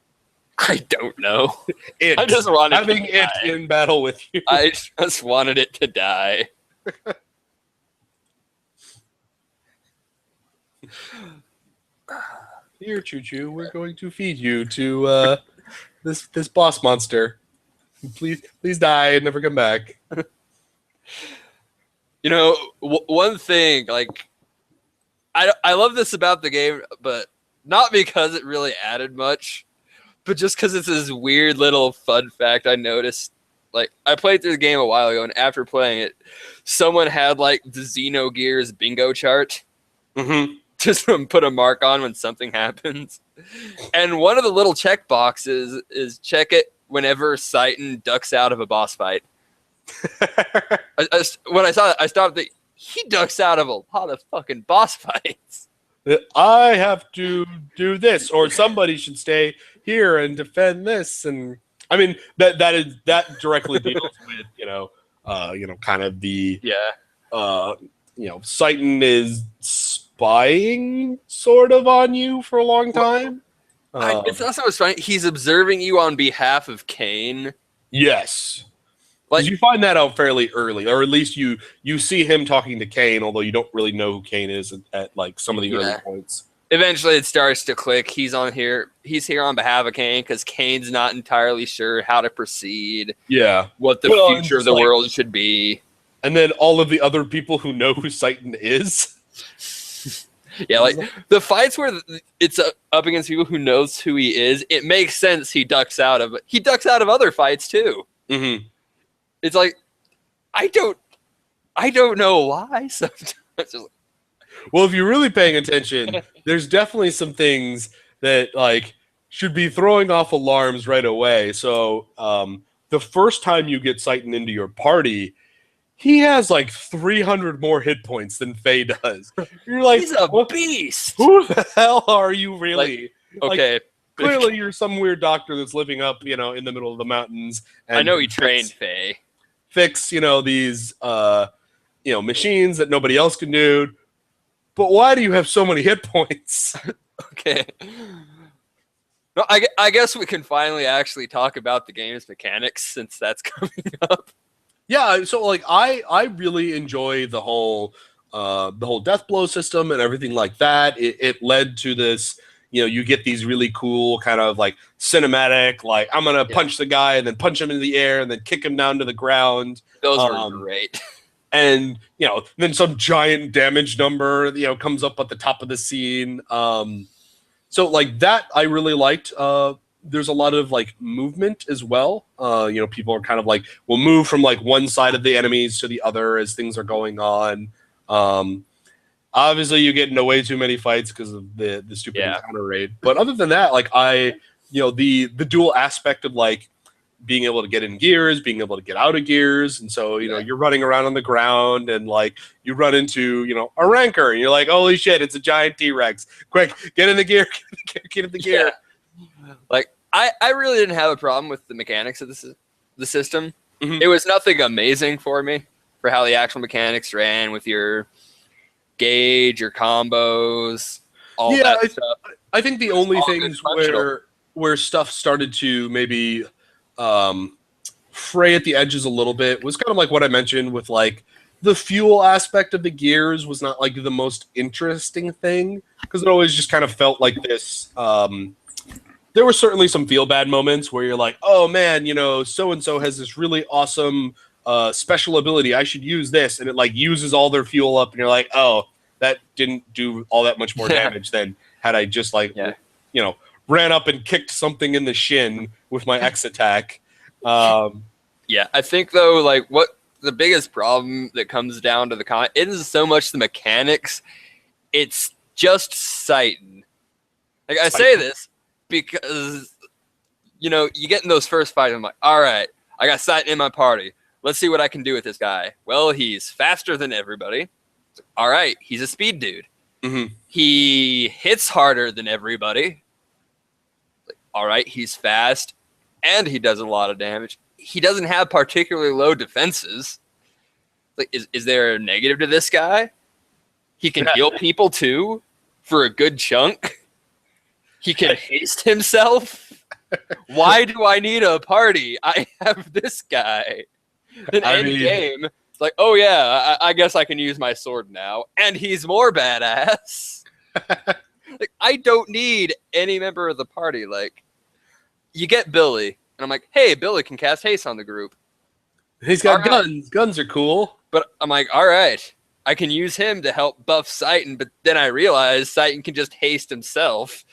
I don't know. I just wanted having it in battle with you. I just wanted it to die. Here, Choo Choo, we're going to feed you to this boss monster. Please die and never come back. You know, one thing, like, I love this about the game, but not because it really added much, but just because it's this weird little fun fact I noticed. Like, I played through the game a while ago, and after playing it, someone had, like, the Xenogears bingo chart. Mm-hmm. Just put a mark on when something happens. And one of the little check boxes is check it whenever Citan ducks out of a boss fight. When I saw that, I stopped thinking, he ducks out of a lot of fucking boss fights. I have to do this, or somebody should stay here and defend this. And I mean, that directly deals with, kind of the, Citan is spying sort of on you for a long time. It's also funny. He's observing you on behalf of Kane. Yes. Like, you find that out fairly early, or at least you see him talking to Kane, although you don't really know who Kane is at like some of the early points. Eventually, it starts to click. He's here on behalf of Kane because Kane's not entirely sure how to proceed. Yeah, what the future of the world should be. And then all of the other people who know who Citan is. Yeah, like the fights where it's up against people who knows who he is. It makes sense. He ducks out of other fights too. Mm-hmm. It's like, I don't know why sometimes. Well, if you're really paying attention, there's definitely some things that like should be throwing off alarms right away. So the first time you get Citan into your party, he has like 300 more hit points than Faye does. You're like, he's a beast. Who the hell are you really? Like, okay. Clearly, you're some weird doctor that's living up, in the middle of the mountains. And I know he trained Faye. Fix, these, machines that nobody else can do. But why do you have so many hit points? Okay. No, I guess we can finally actually talk about the game's mechanics since that's coming up. Yeah, so like I really enjoy the whole death blow system and everything like that. It led to this, you get these really cool kind of like cinematic, like I'm gonna punch the guy and then punch him into the air and then kick him down to the ground. Those were great. And then some giant damage number comes up at the top of the scene. So like that I really liked. There's a lot of like movement as well. People are kind of like will move from like one side of the enemies to the other as things are going on. Obviously you get into way too many fights because of the stupid encounter raid. But other than that, like the dual aspect of like being able to get in gears, being able to get out of gears, and so you're running around on the ground and like you run into a rancor and you're like, holy shit, it's a giant T-Rex! Quick, get in the gear, get in the gear. Yeah. Like I really didn't have a problem with the mechanics of the system. Mm-hmm. It was nothing amazing for me for how the actual mechanics ran with your gauge, your combos, all that stuff. I think the only things where stuff started to maybe fray at the edges a little bit was kind of like what I mentioned with like the fuel aspect of the gears was not like the most interesting thing because it always just kind of felt like this. There were certainly some feel bad moments where you're like, oh man, so-and-so has this really awesome special ability. I should use this. And it like uses all their fuel up and you're like, oh, that didn't do all that much more damage than had I just like, ran up and kicked something in the shin with my X attack. Yeah, I think though, like what the biggest problem that comes down to it isn't so much the mechanics, it's just Sighton. Like I say this because you get in those first fights. I'm like, all right, I got Sighton in my party. Let's see what I can do with this guy. Well, he's faster than everybody. All right, he's a speed dude. Mm-hmm. He hits harder than everybody. All right, he's fast, and he does a lot of damage. He doesn't have particularly low defenses. Like, is there a negative to this guy? He can heal people too for a good chunk. He can haste himself. Why do I need a party? I have this guy. Then end game, it's like, oh yeah, I guess I can use my sword now, and he's more badass. Like, I don't need any member of the party. Like, you get Billy, and I'm like, hey, Billy can cast haste on the group. He's got guns. Guns are cool. But I'm like, all right, I can use him to help buff Sighton, but then I realize Sighton can just haste himself,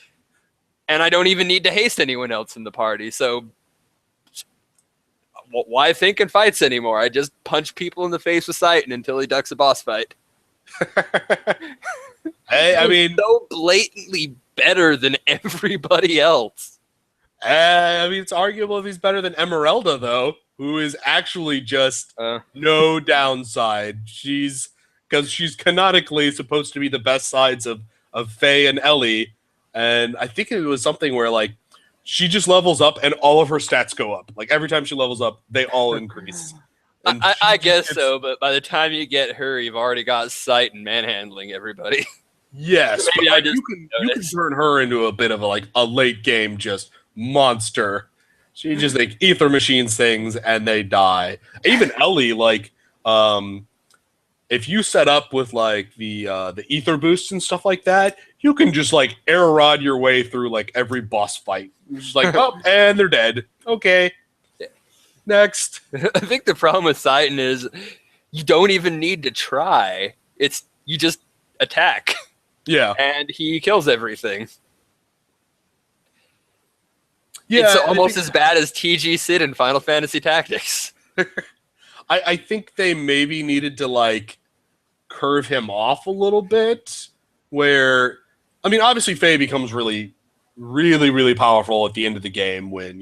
and I don't even need to haste anyone else in the party. So why think in fights anymore? I just punch people in the face with Sighton until he ducks a boss fight. Hey, I mean, so blatantly better than everybody else. I mean, it's arguable if he's better than Emeralda, though, who is actually just no downside. Because she's canonically supposed to be the best sides of Faye and Ellie, and I think it was something where like she just levels up and all of her stats go up. Like every time she levels up, they all increase. I guess so, but by the time you get her, you've already got Sight and manhandling everybody. Yes, so but you can turn her into a bit of a late game just monster. She just like ether machines things and they die. Even Ellie, like if you set up with like the ether boosts and stuff like that, you can just like air rod your way through like every boss fight. You're just like, oh, and they're dead. Okay. Next. I think the problem with Sighton is you don't even need to try. It's you just attack. Yeah. And he kills everything. Yeah. It's almost as bad as TG Sid in Final Fantasy Tactics. I think they maybe needed to like curve him off a little bit where I mean obviously Faye becomes really, really, really powerful at the end of the game when,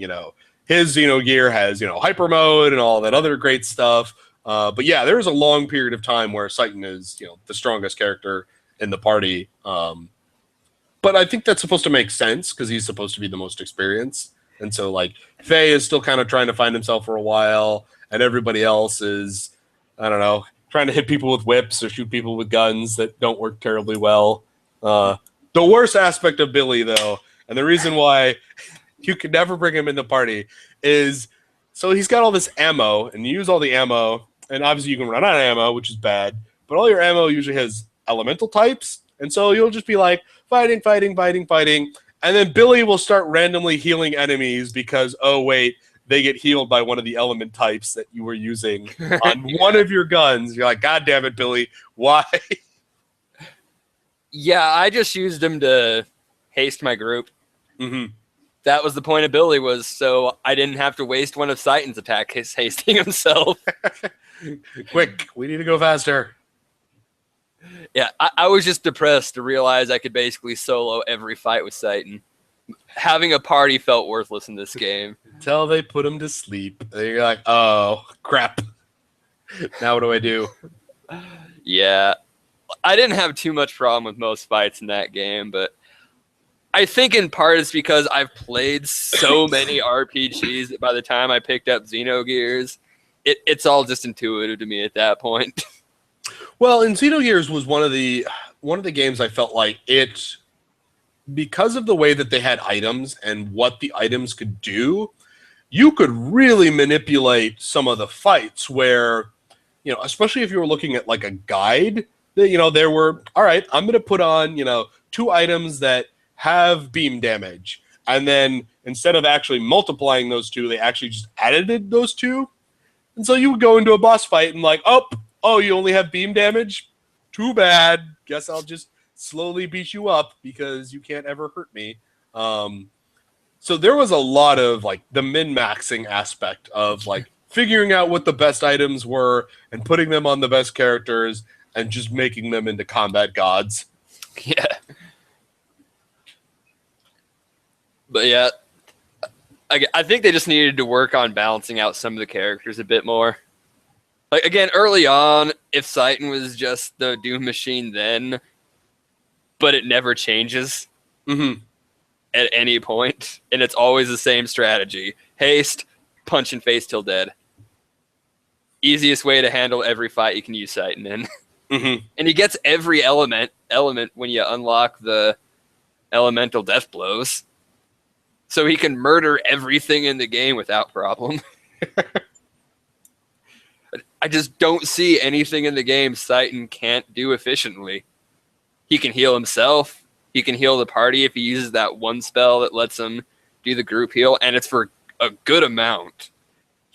his Xenogear has, hyper mode and all that other great stuff. But yeah, there's a long period of time where Sighton is, the strongest character in the party. But I think that's supposed to make sense because he's supposed to be the most experienced. And so like Faye is still kind of trying to find himself for a while and everybody else is, I don't know, trying to hit people with whips or shoot people with guns that don't work terribly well. The worst aspect of Billy, though, And the reason why you could never bring him in the party is so he's got all this ammo, and you use all the ammo, and obviously you can run out of ammo, which is bad, but all your ammo usually has elemental types, and so you'll just be like fighting, and then Billy will start randomly healing enemies because, oh wait, they get healed by one of the element types that you were using on one of your guns. You're like, God damn it, Billy, why? Yeah, I just used him to haste my group. Mm-hmm. That was the point of Billy, was so I didn't have to waste one of Citan's attack hasting himself. Quick, we need to go faster. Yeah, I was just depressed to realize I could basically solo every fight with Citan. Having a party felt worthless in this game. Until they put him to sleep. And you're like, oh, crap. Now what do I do? Yeah. I didn't have too much problem with most fights in that game, but I think in part it's because I've played so many RPGs that by the time I picked up Xenogears, it's all just intuitive to me at that point. Well, and Xenogears was one of the games I felt like it, because of the way that they had items and what the items could do, you could really manipulate some of the fights where, especially if you were looking at like a guide, that, there were, all right, I'm going to put on, 2 items that have beam damage. And then instead of actually multiplying those 2, they actually just added those 2. And so you would go into a boss fight and like, oh, you only have beam damage? Too bad. Guess I'll just slowly beat you up because you can't ever hurt me. So there was a lot of like the min-maxing aspect of like figuring out what the best items were and putting them on the best characters and just making them into combat gods. Yeah. But yeah, I think they just needed to work on balancing out some of the characters a bit more. Like, again, early on, if Citan was just the Doom Machine then, but it never changes at any point, and it's always the same strategy. Haste, punch and face till dead. Easiest way to handle every fight you can use Citan in. And he gets every element when you unlock the elemental death blows. So he can murder everything in the game without problem. I just don't see anything in the game Citan can't do efficiently. He can heal himself. He can heal the party if he uses that one spell that lets him do the group heal, and it's for a good amount.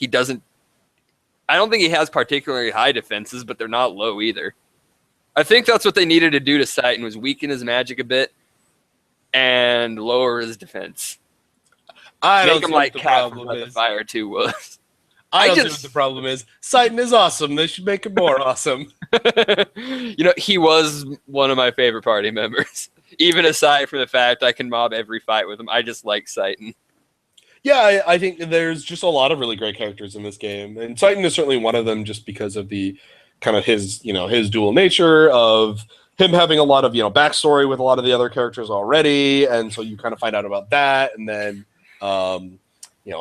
I don't think he has particularly high defenses, but they're not low either. I think that's what they needed to do to Citan, was weaken his magic a bit and lower his defense. I Make don't him see like what the Cat from problem Breath of is. Fire 2 was. I don't see what the problem is. Citan is awesome. They should make him more awesome. He was one of my favorite party members. Even aside from the fact I can mob every fight with him, I just like Citan. Yeah, I think there's just a lot of really great characters in this game, and Citan is certainly one of them, just because of the kind of his dual nature of him having a lot of backstory with a lot of the other characters already, and so you kind of find out about that, and then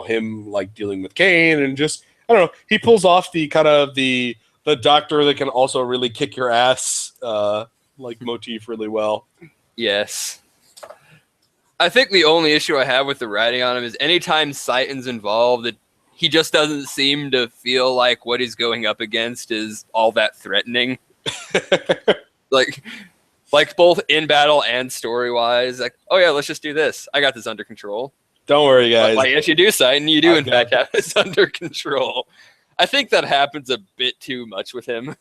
him like dealing with Kane, and just I don't know, he pulls off the kind of the doctor that can also really kick your ass like motif really well. Yes. I think the only issue I have with the writing on him is anytime Citan's involved, he just doesn't seem to feel like what he's going up against is all that threatening. like both in battle and story-wise. Like, oh yeah, let's just do this. I got this under control. Don't worry, guys. But, yes, you do, Citan. You do, in fact, have this under control. I think that happens a bit too much with him.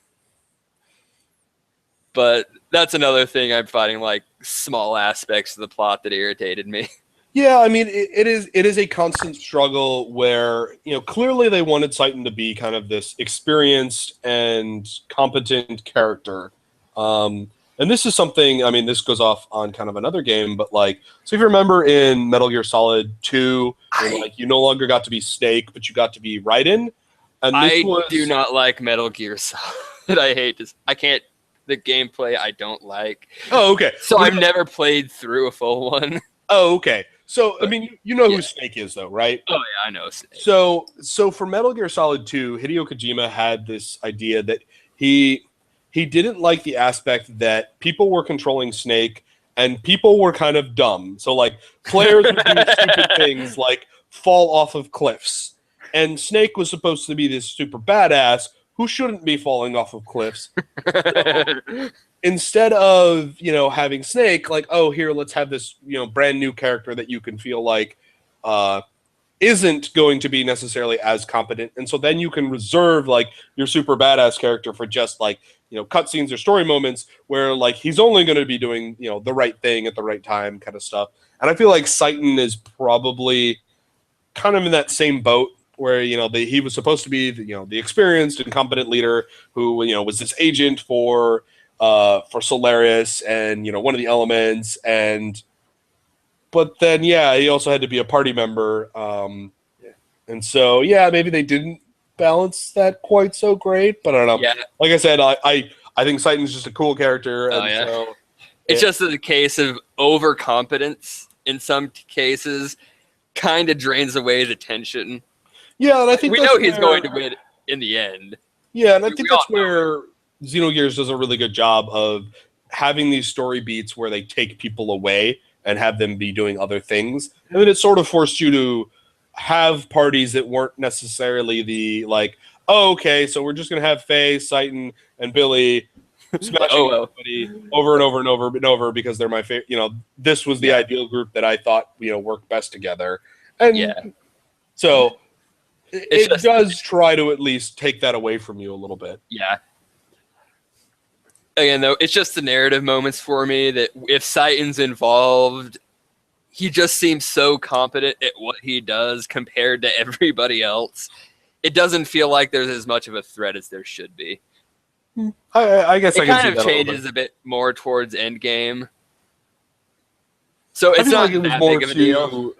But that's another thing I'm finding, like small aspects of the plot that irritated me. Yeah, I mean, it is a constant struggle where, clearly they wanted Citan to be kind of this experienced and competent character. And this is something, I mean, this goes off on kind of another game, but like, so if you remember in Metal Gear Solid 2, like you no longer got to be Snake, but you got to be Raiden. And I do not like Metal Gear Solid. I hate this. I can't. The gameplay I don't like. Oh, okay. So I've never played through a full one. Oh, okay. So, I mean, you know who Snake is, though, right? Oh, yeah, I know Snake. So for Metal Gear Solid 2, Hideo Kojima had this idea that he didn't like the aspect that people were controlling Snake and people were kind of dumb. So like players would do stupid things like fall off of cliffs, and Snake was supposed to be this super badass who shouldn't be falling off of cliffs. So instead of having Snake, like, oh, here, let's have this brand new character that you can feel like isn't going to be necessarily as competent, and so then you can reserve like your super badass character for just like cutscenes or story moments where like he's only going to be doing the right thing at the right time kind of stuff. And I feel like Seitan is probably kind of in that same boat where he was supposed to be the experienced and competent leader who was this agent for Solaris and one of the elements, but then he also had to be a party member, and so maybe they didn't balance that quite so great, but I don't know. Yeah. Like I said, I think Seitan's just a cool character, and so it's just a case of overcompetence in some cases kind of drains away the tension. Yeah, and I think we know he's going to win in the end. Yeah, and I think that's where Xenogears does a really good job of having these story beats where they take people away and have them be doing other things. And then it sort of forced you to have parties that weren't necessarily the like, oh, okay, so we're just going to have Faye, Seitan, and Billy smashing everybody over and over and over and over because they're my favorite. This was the ideal group that I thought worked best together. And so it does try to at least take that away from you a little bit. Yeah. Again, though, it's just the narrative moments for me that if Seitan's involved, he just seems so competent at what he does compared to everybody else. It doesn't feel like there's as much of a threat as there should be. I guess it I can kind see of that changes a bit more towards endgame. So it's not like it was that more big of a deal.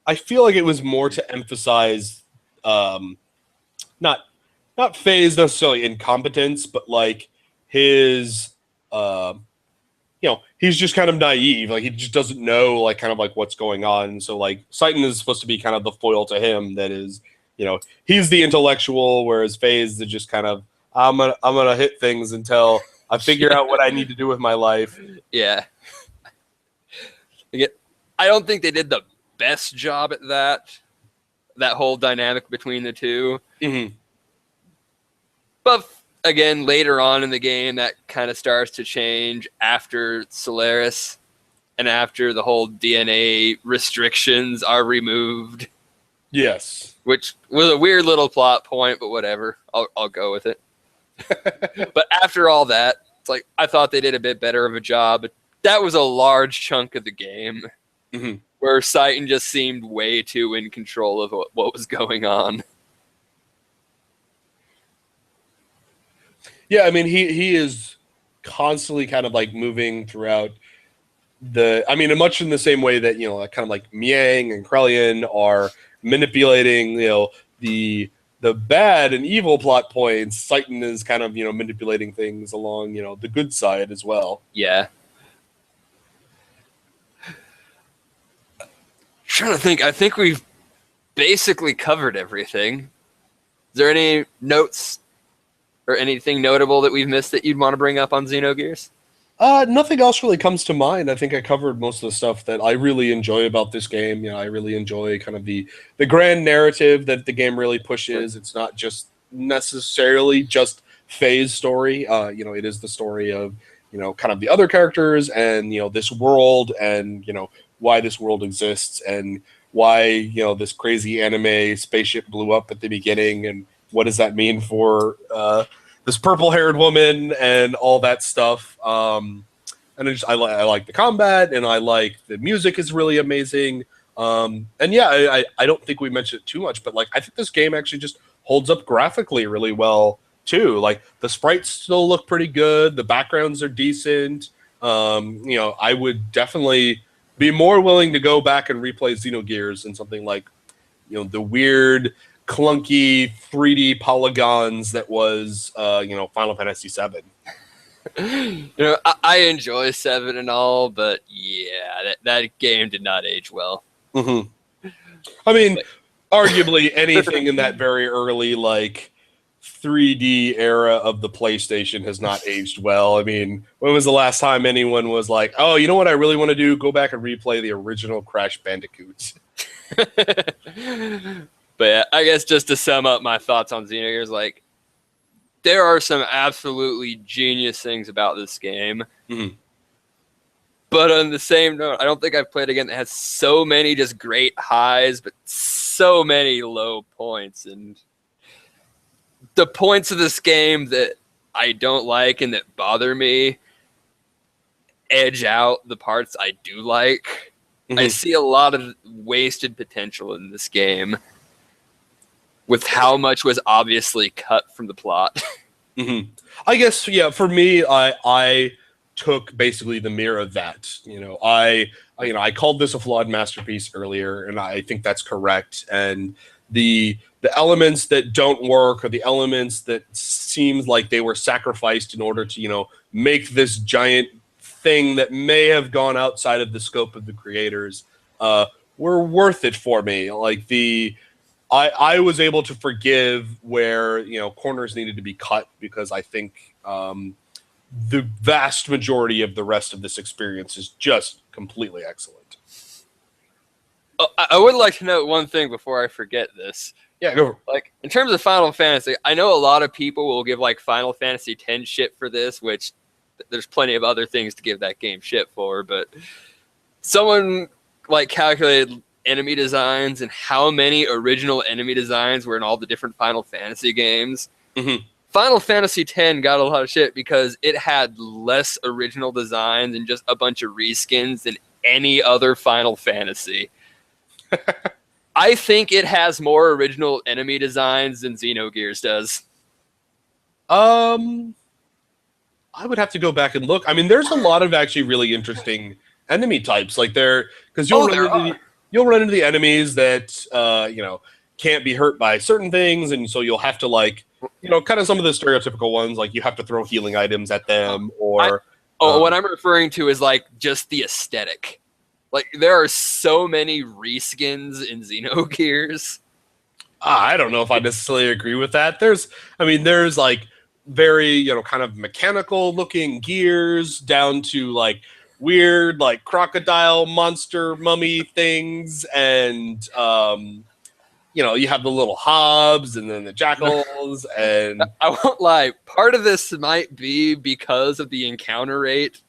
I feel like it was more to emphasize not Faye's necessarily incompetence, but like his he's just kind of naive, like he just doesn't know like kind of like what's going on. So like Seitan is supposed to be kind of the foil to him, that is he's the intellectual, whereas Faye is the just kind of I'm gonna hit things until I figure out what I need to do with my life. Yeah. I don't think they did the best job at that whole dynamic between the two. Mm-hmm. But again, later on in the game, that kind of starts to change after Solaris and after the whole DNA restrictions are removed. Yes. Which was a weird little plot point, but whatever. I'll go with it. But after all that, it's like I thought they did a bit better of a job. But that was a large chunk of the game where Seitan just seemed way too in control of what was going on. Yeah, I mean, he is constantly kind of like moving throughout much in the same way that, kind of like Miang and Krellian are manipulating, the bad and evil plot points. Seitan is kind of, manipulating things along, the good side as well. Yeah. Trying to think. I think we've basically covered everything. Is there any notes or anything notable that we've missed that you'd want to bring up on Xenogears? Nothing else really comes to mind. I think I covered most of the stuff that I really enjoy about this game. I really enjoy kind of the grand narrative that the game really pushes. It's not just necessarily just Faye's story. It is the story of, kind of the other characters and, this world and, why this world exists and why, this crazy anime spaceship blew up at the beginning and what does that mean for this purple-haired woman and all that stuff. And I like the combat, and I like the music is really amazing. And I don't think we mentioned it too much, but like I think this game actually just holds up graphically really well too. Like the sprites still look pretty good, the backgrounds are decent. I would definitely be more willing to go back and replay Xenogears than something like the weird, clunky 3D polygons that was Final Fantasy VII. I enjoy 7 and all, but yeah, that game did not age well. Mm-hmm. I mean, arguably anything in that very early like 3D era of the PlayStation has not aged well. I mean, when was the last time anyone was like, "Oh, you know what I really want to do? Go back and replay the original Crash Bandicoots." But yeah, I guess just to sum up my thoughts on Xenogears, like there are some absolutely genius things about this game. Mm-hmm. But on the same note, I don't think I've played a game that has so many just great highs, but so many low points. And the points of this game that I don't like and that bother me edge out the parts I do like. Mm-hmm. I see a lot of wasted potential in this game with how much was obviously cut from the plot. Mm-hmm. I guess, yeah, for me, I took basically the mirror of that. I called this a flawed masterpiece earlier, and I think that's correct. And the elements that don't work, or the elements that seems like they were sacrificed in order to make this giant thing that may have gone outside of the scope of the creators, were worth it for me. Like I was able to forgive where corners needed to be cut, because I think the vast majority of the rest of this experience is just completely excellent. Oh, I would like to note one thing before I forget this. Yeah, go for it. Like, in terms of Final Fantasy, I know a lot of people will give like Final Fantasy X shit for this, which there's plenty of other things to give that game shit for, but someone like calculated enemy designs and how many original enemy designs were in all the different Final Fantasy games. Mm-hmm. Final Fantasy X got a lot of shit because it had less original designs and just a bunch of reskins than any other Final Fantasy. I think it has more original enemy designs than Xenogears does. I would have to go back and look. I mean, there's a lot of actually really interesting enemy types, like because you'll run into the enemies that can't be hurt by certain things, and so you'll have to kind of some of the stereotypical ones, like you have to throw healing items at them, or what I'm referring to is like just the aesthetic. Like there are so many reskins in Xenogears. I don't know if I necessarily agree with that. There's like very kind of mechanical looking gears down to like weird like crocodile monster mummy things, and you have the little hobs and then the jackals. And I won't lie, part of this might be because of the encounter rate.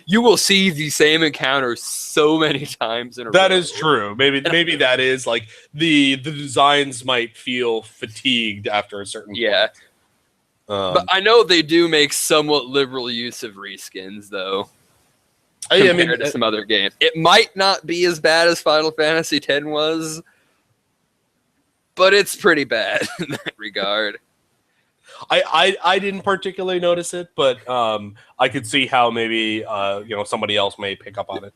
You will see the same encounter so many times in a row. That is true. Maybe that is like the designs might feel fatigued after a certain point. But I know they do make somewhat liberal use of reskins, though. Compared to some other games. It might not be as bad as Final Fantasy X was, but it's pretty bad in that regard. I didn't particularly notice it, but I could see how maybe somebody else may pick up on it.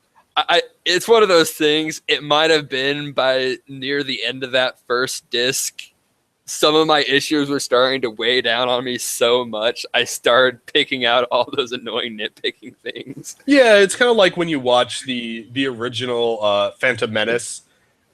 It's one of those things. It might have been by near the end of that first disc, some of my issues were starting to weigh down on me so much, I started picking out all those annoying nitpicking things. Yeah, it's kind of like when you watch the original Phantom Menace,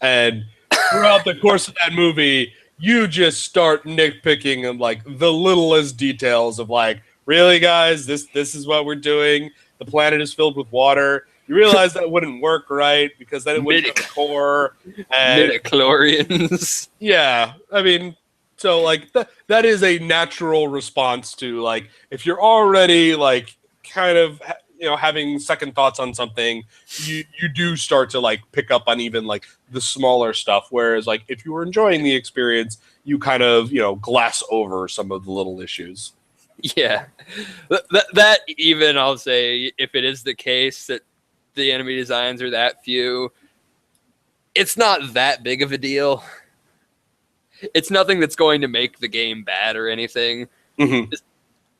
and throughout the course of that movie, you just start nitpicking and like the littlest details of like, really guys, this is what we're doing. The planet is filled with water. You realize that wouldn't work, right? Because then it wouldn't have a core. And midichlorians. Yeah, I mean, so like that is a natural response to like if you're already like kind of having second thoughts on something, you do start to like pick up on even like the smaller stuff. Whereas like if you were enjoying the experience, you kind of glass over some of the little issues. Yeah, that even I'll say, if it is the case that the enemy designs are that few, it's not that big of a deal. It's nothing that's going to make the game bad or anything. Mm-hmm. Just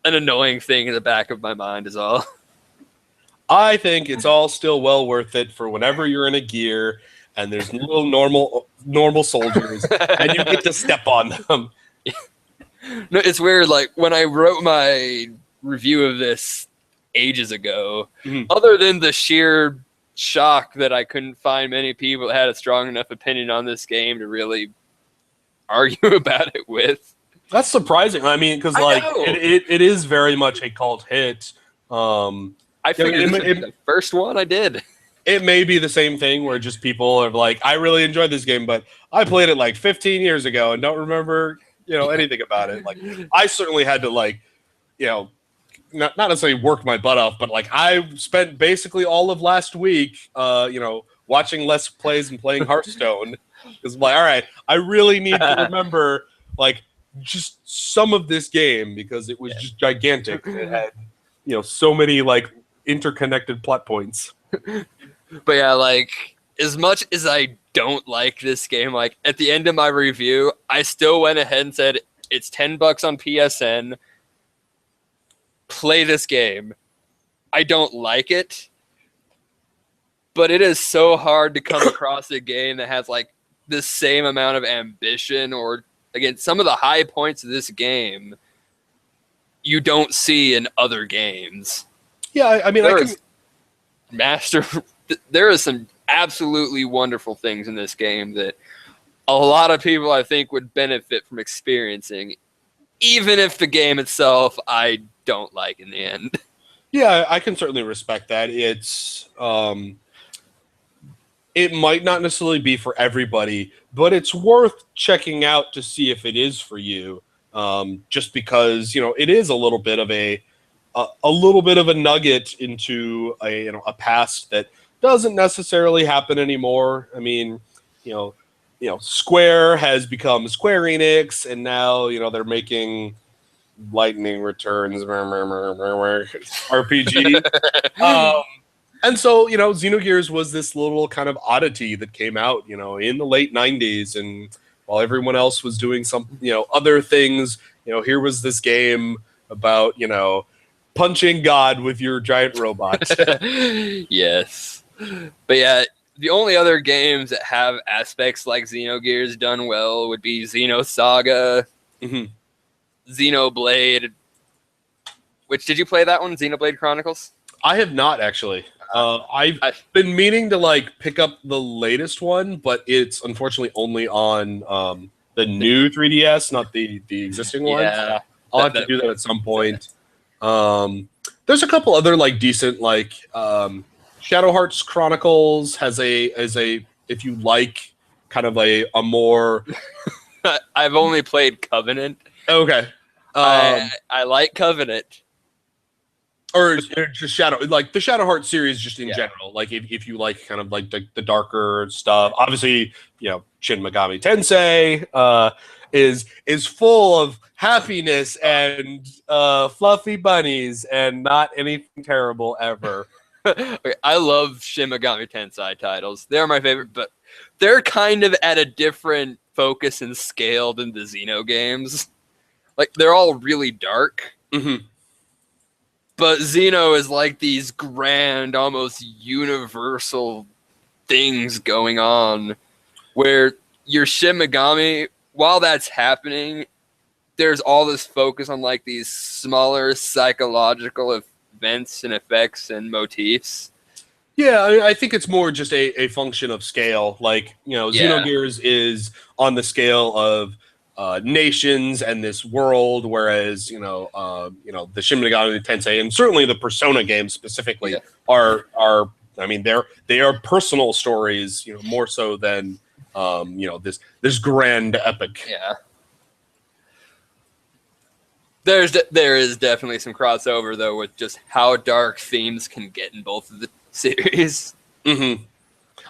an annoying thing in the back of my mind is all. I think it's all still well worth it for whenever you're in a gear and there's little normal soldiers and you get to step on them. No, it's weird. Like when I wrote my review of this ages ago, other than the sheer shock that I couldn't find many people that had a strong enough opinion on this game to really argue about it with, That's surprising. I mean, because like it is very much a cult hit. I figured this would be the first one I did. It may be the same thing where just people are like, I really enjoyed this game, but I played it like 15 years ago and don't remember, anything about it. Like, I certainly had to like, not necessarily work my butt off, but like I spent basically all of last week, watching Let's Plays and playing Hearthstone. Because I'm like, all right, I really need to remember like just some of this game because it was just gigantic. It had, so many like interconnected plot points. But yeah, like as much as I don't like this game, like at the end of my review, I still went ahead and said it's $10 on PSN. Play this game. I don't like it, but it is so hard to come across a game that has like the same amount of ambition, or again, some of the high points of this game you don't see in other games. Yeah, I mean, there is some absolutely wonderful things in this game that a lot of people I think would benefit from experiencing, even if the game itself I don't like in the end. Yeah, I can certainly respect that. It might not necessarily be for everybody, but it's worth checking out to see if it is for you. Just because it is a little bit of a nugget into a past that doesn't necessarily happen anymore. I mean, Square has become Square Enix, and now they're making Lightning Returns RPG. And so Xenogears was this little kind of oddity that came out in the late 90s, and while everyone else was doing some other things, here was this game about punching God with your giant robot. Yes. But yeah, the only other games that have aspects like Xenogears done well would be Xenosaga, Xenoblade. Which, did you play that one, Xenoblade Chronicles? I have not, actually. I've been meaning to like pick up the latest one, but it's unfortunately only on the new 3DS, not the existing one. Yeah, I'll have to do that at some point. There's a couple other like decent like Shadow Hearts Chronicles has a if you like kind of a more. I've only played Covenant. Okay, I like Covenant. Or just like the Shadow Hearts series, just in general. Like if you like kind of like the darker stuff, obviously Shin Megami Tensei is full of happiness and fluffy bunnies and not anything terrible ever. Okay, I love Shin Megami Tensei titles. They're my favorite, but they're kind of at a different focus and scale than the Xeno games. Like they're all really dark. Mm-hmm. But Xeno is like these grand, almost universal things going on where your Shin Megami, while that's happening, there's all this focus on like these smaller psychological events and effects and motifs. Yeah, I think it's more just a function of scale. Like, Xenogears is on the scale of nations and this world, whereas the Shin Megami Tensei and certainly the Persona games specifically are I mean they are personal stories, more so than this grand epic. Yeah. There is definitely some crossover though with just how dark themes can get in both of the series. Mm-hmm.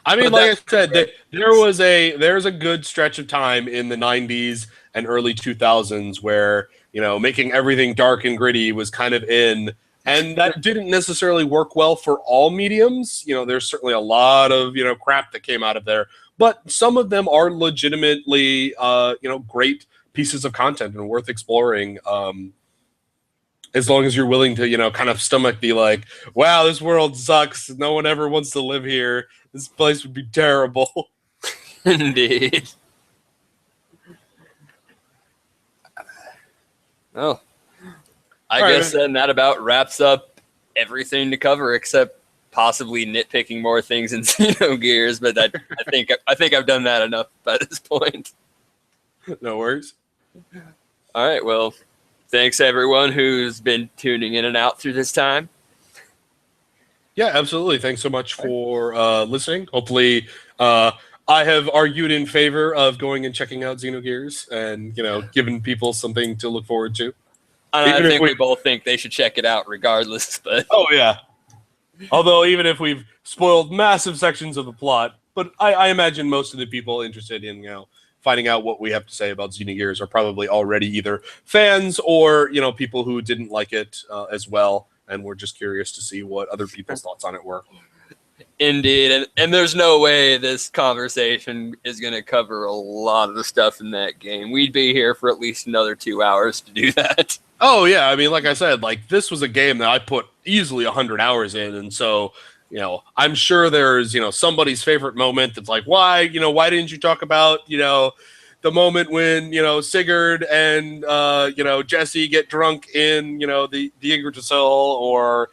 I mean, like I said, there's a good stretch of time in the 90s and early 2000s where, making everything dark and gritty was kind of in, and that didn't necessarily work well for all mediums. There's certainly a lot of, crap that came out of there, but some of them are legitimately, great pieces of content and worth exploring. As long as you're willing to, kind of stomach the like, wow, this world sucks. No one ever wants to live here. This place would be terrible. Indeed. Well, I guess then that about wraps up everything to cover, except possibly nitpicking more things in Xenogears. But I think I've done that enough by this point. No worries. All right. Well, thanks everyone who's been tuning in and out through this time. Yeah, absolutely. Thanks so much for listening. Hopefully, I have argued in favor of going and checking out Xenogears and, giving people something to look forward to. And I think we both think they should check it out regardless. But oh, yeah. Although, even if we've spoiled massive sections of the plot, but I imagine most of the people interested in, finding out what we have to say about Xenogears are probably already either fans or, people who didn't like it as well. And we're just curious to see what other people's thoughts on it were. Indeed. And there's no way this conversation is going to cover a lot of the stuff in that game. We'd be here for at least another 2 hours to do that. Oh, yeah. I mean, like I said, this was a game that I put easily 100 hours in. And so, I'm sure there's, somebody's favorite moment that's like, why didn't you talk about, the moment when, Sigurd and, Jesse get drunk in, the Yggdrasil or,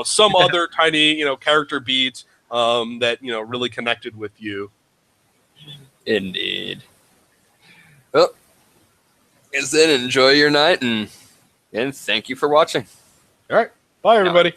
some other tiny, character beat that, really connected with you. Indeed. Well, then enjoy your night and thank you for watching. All right. Bye, everybody.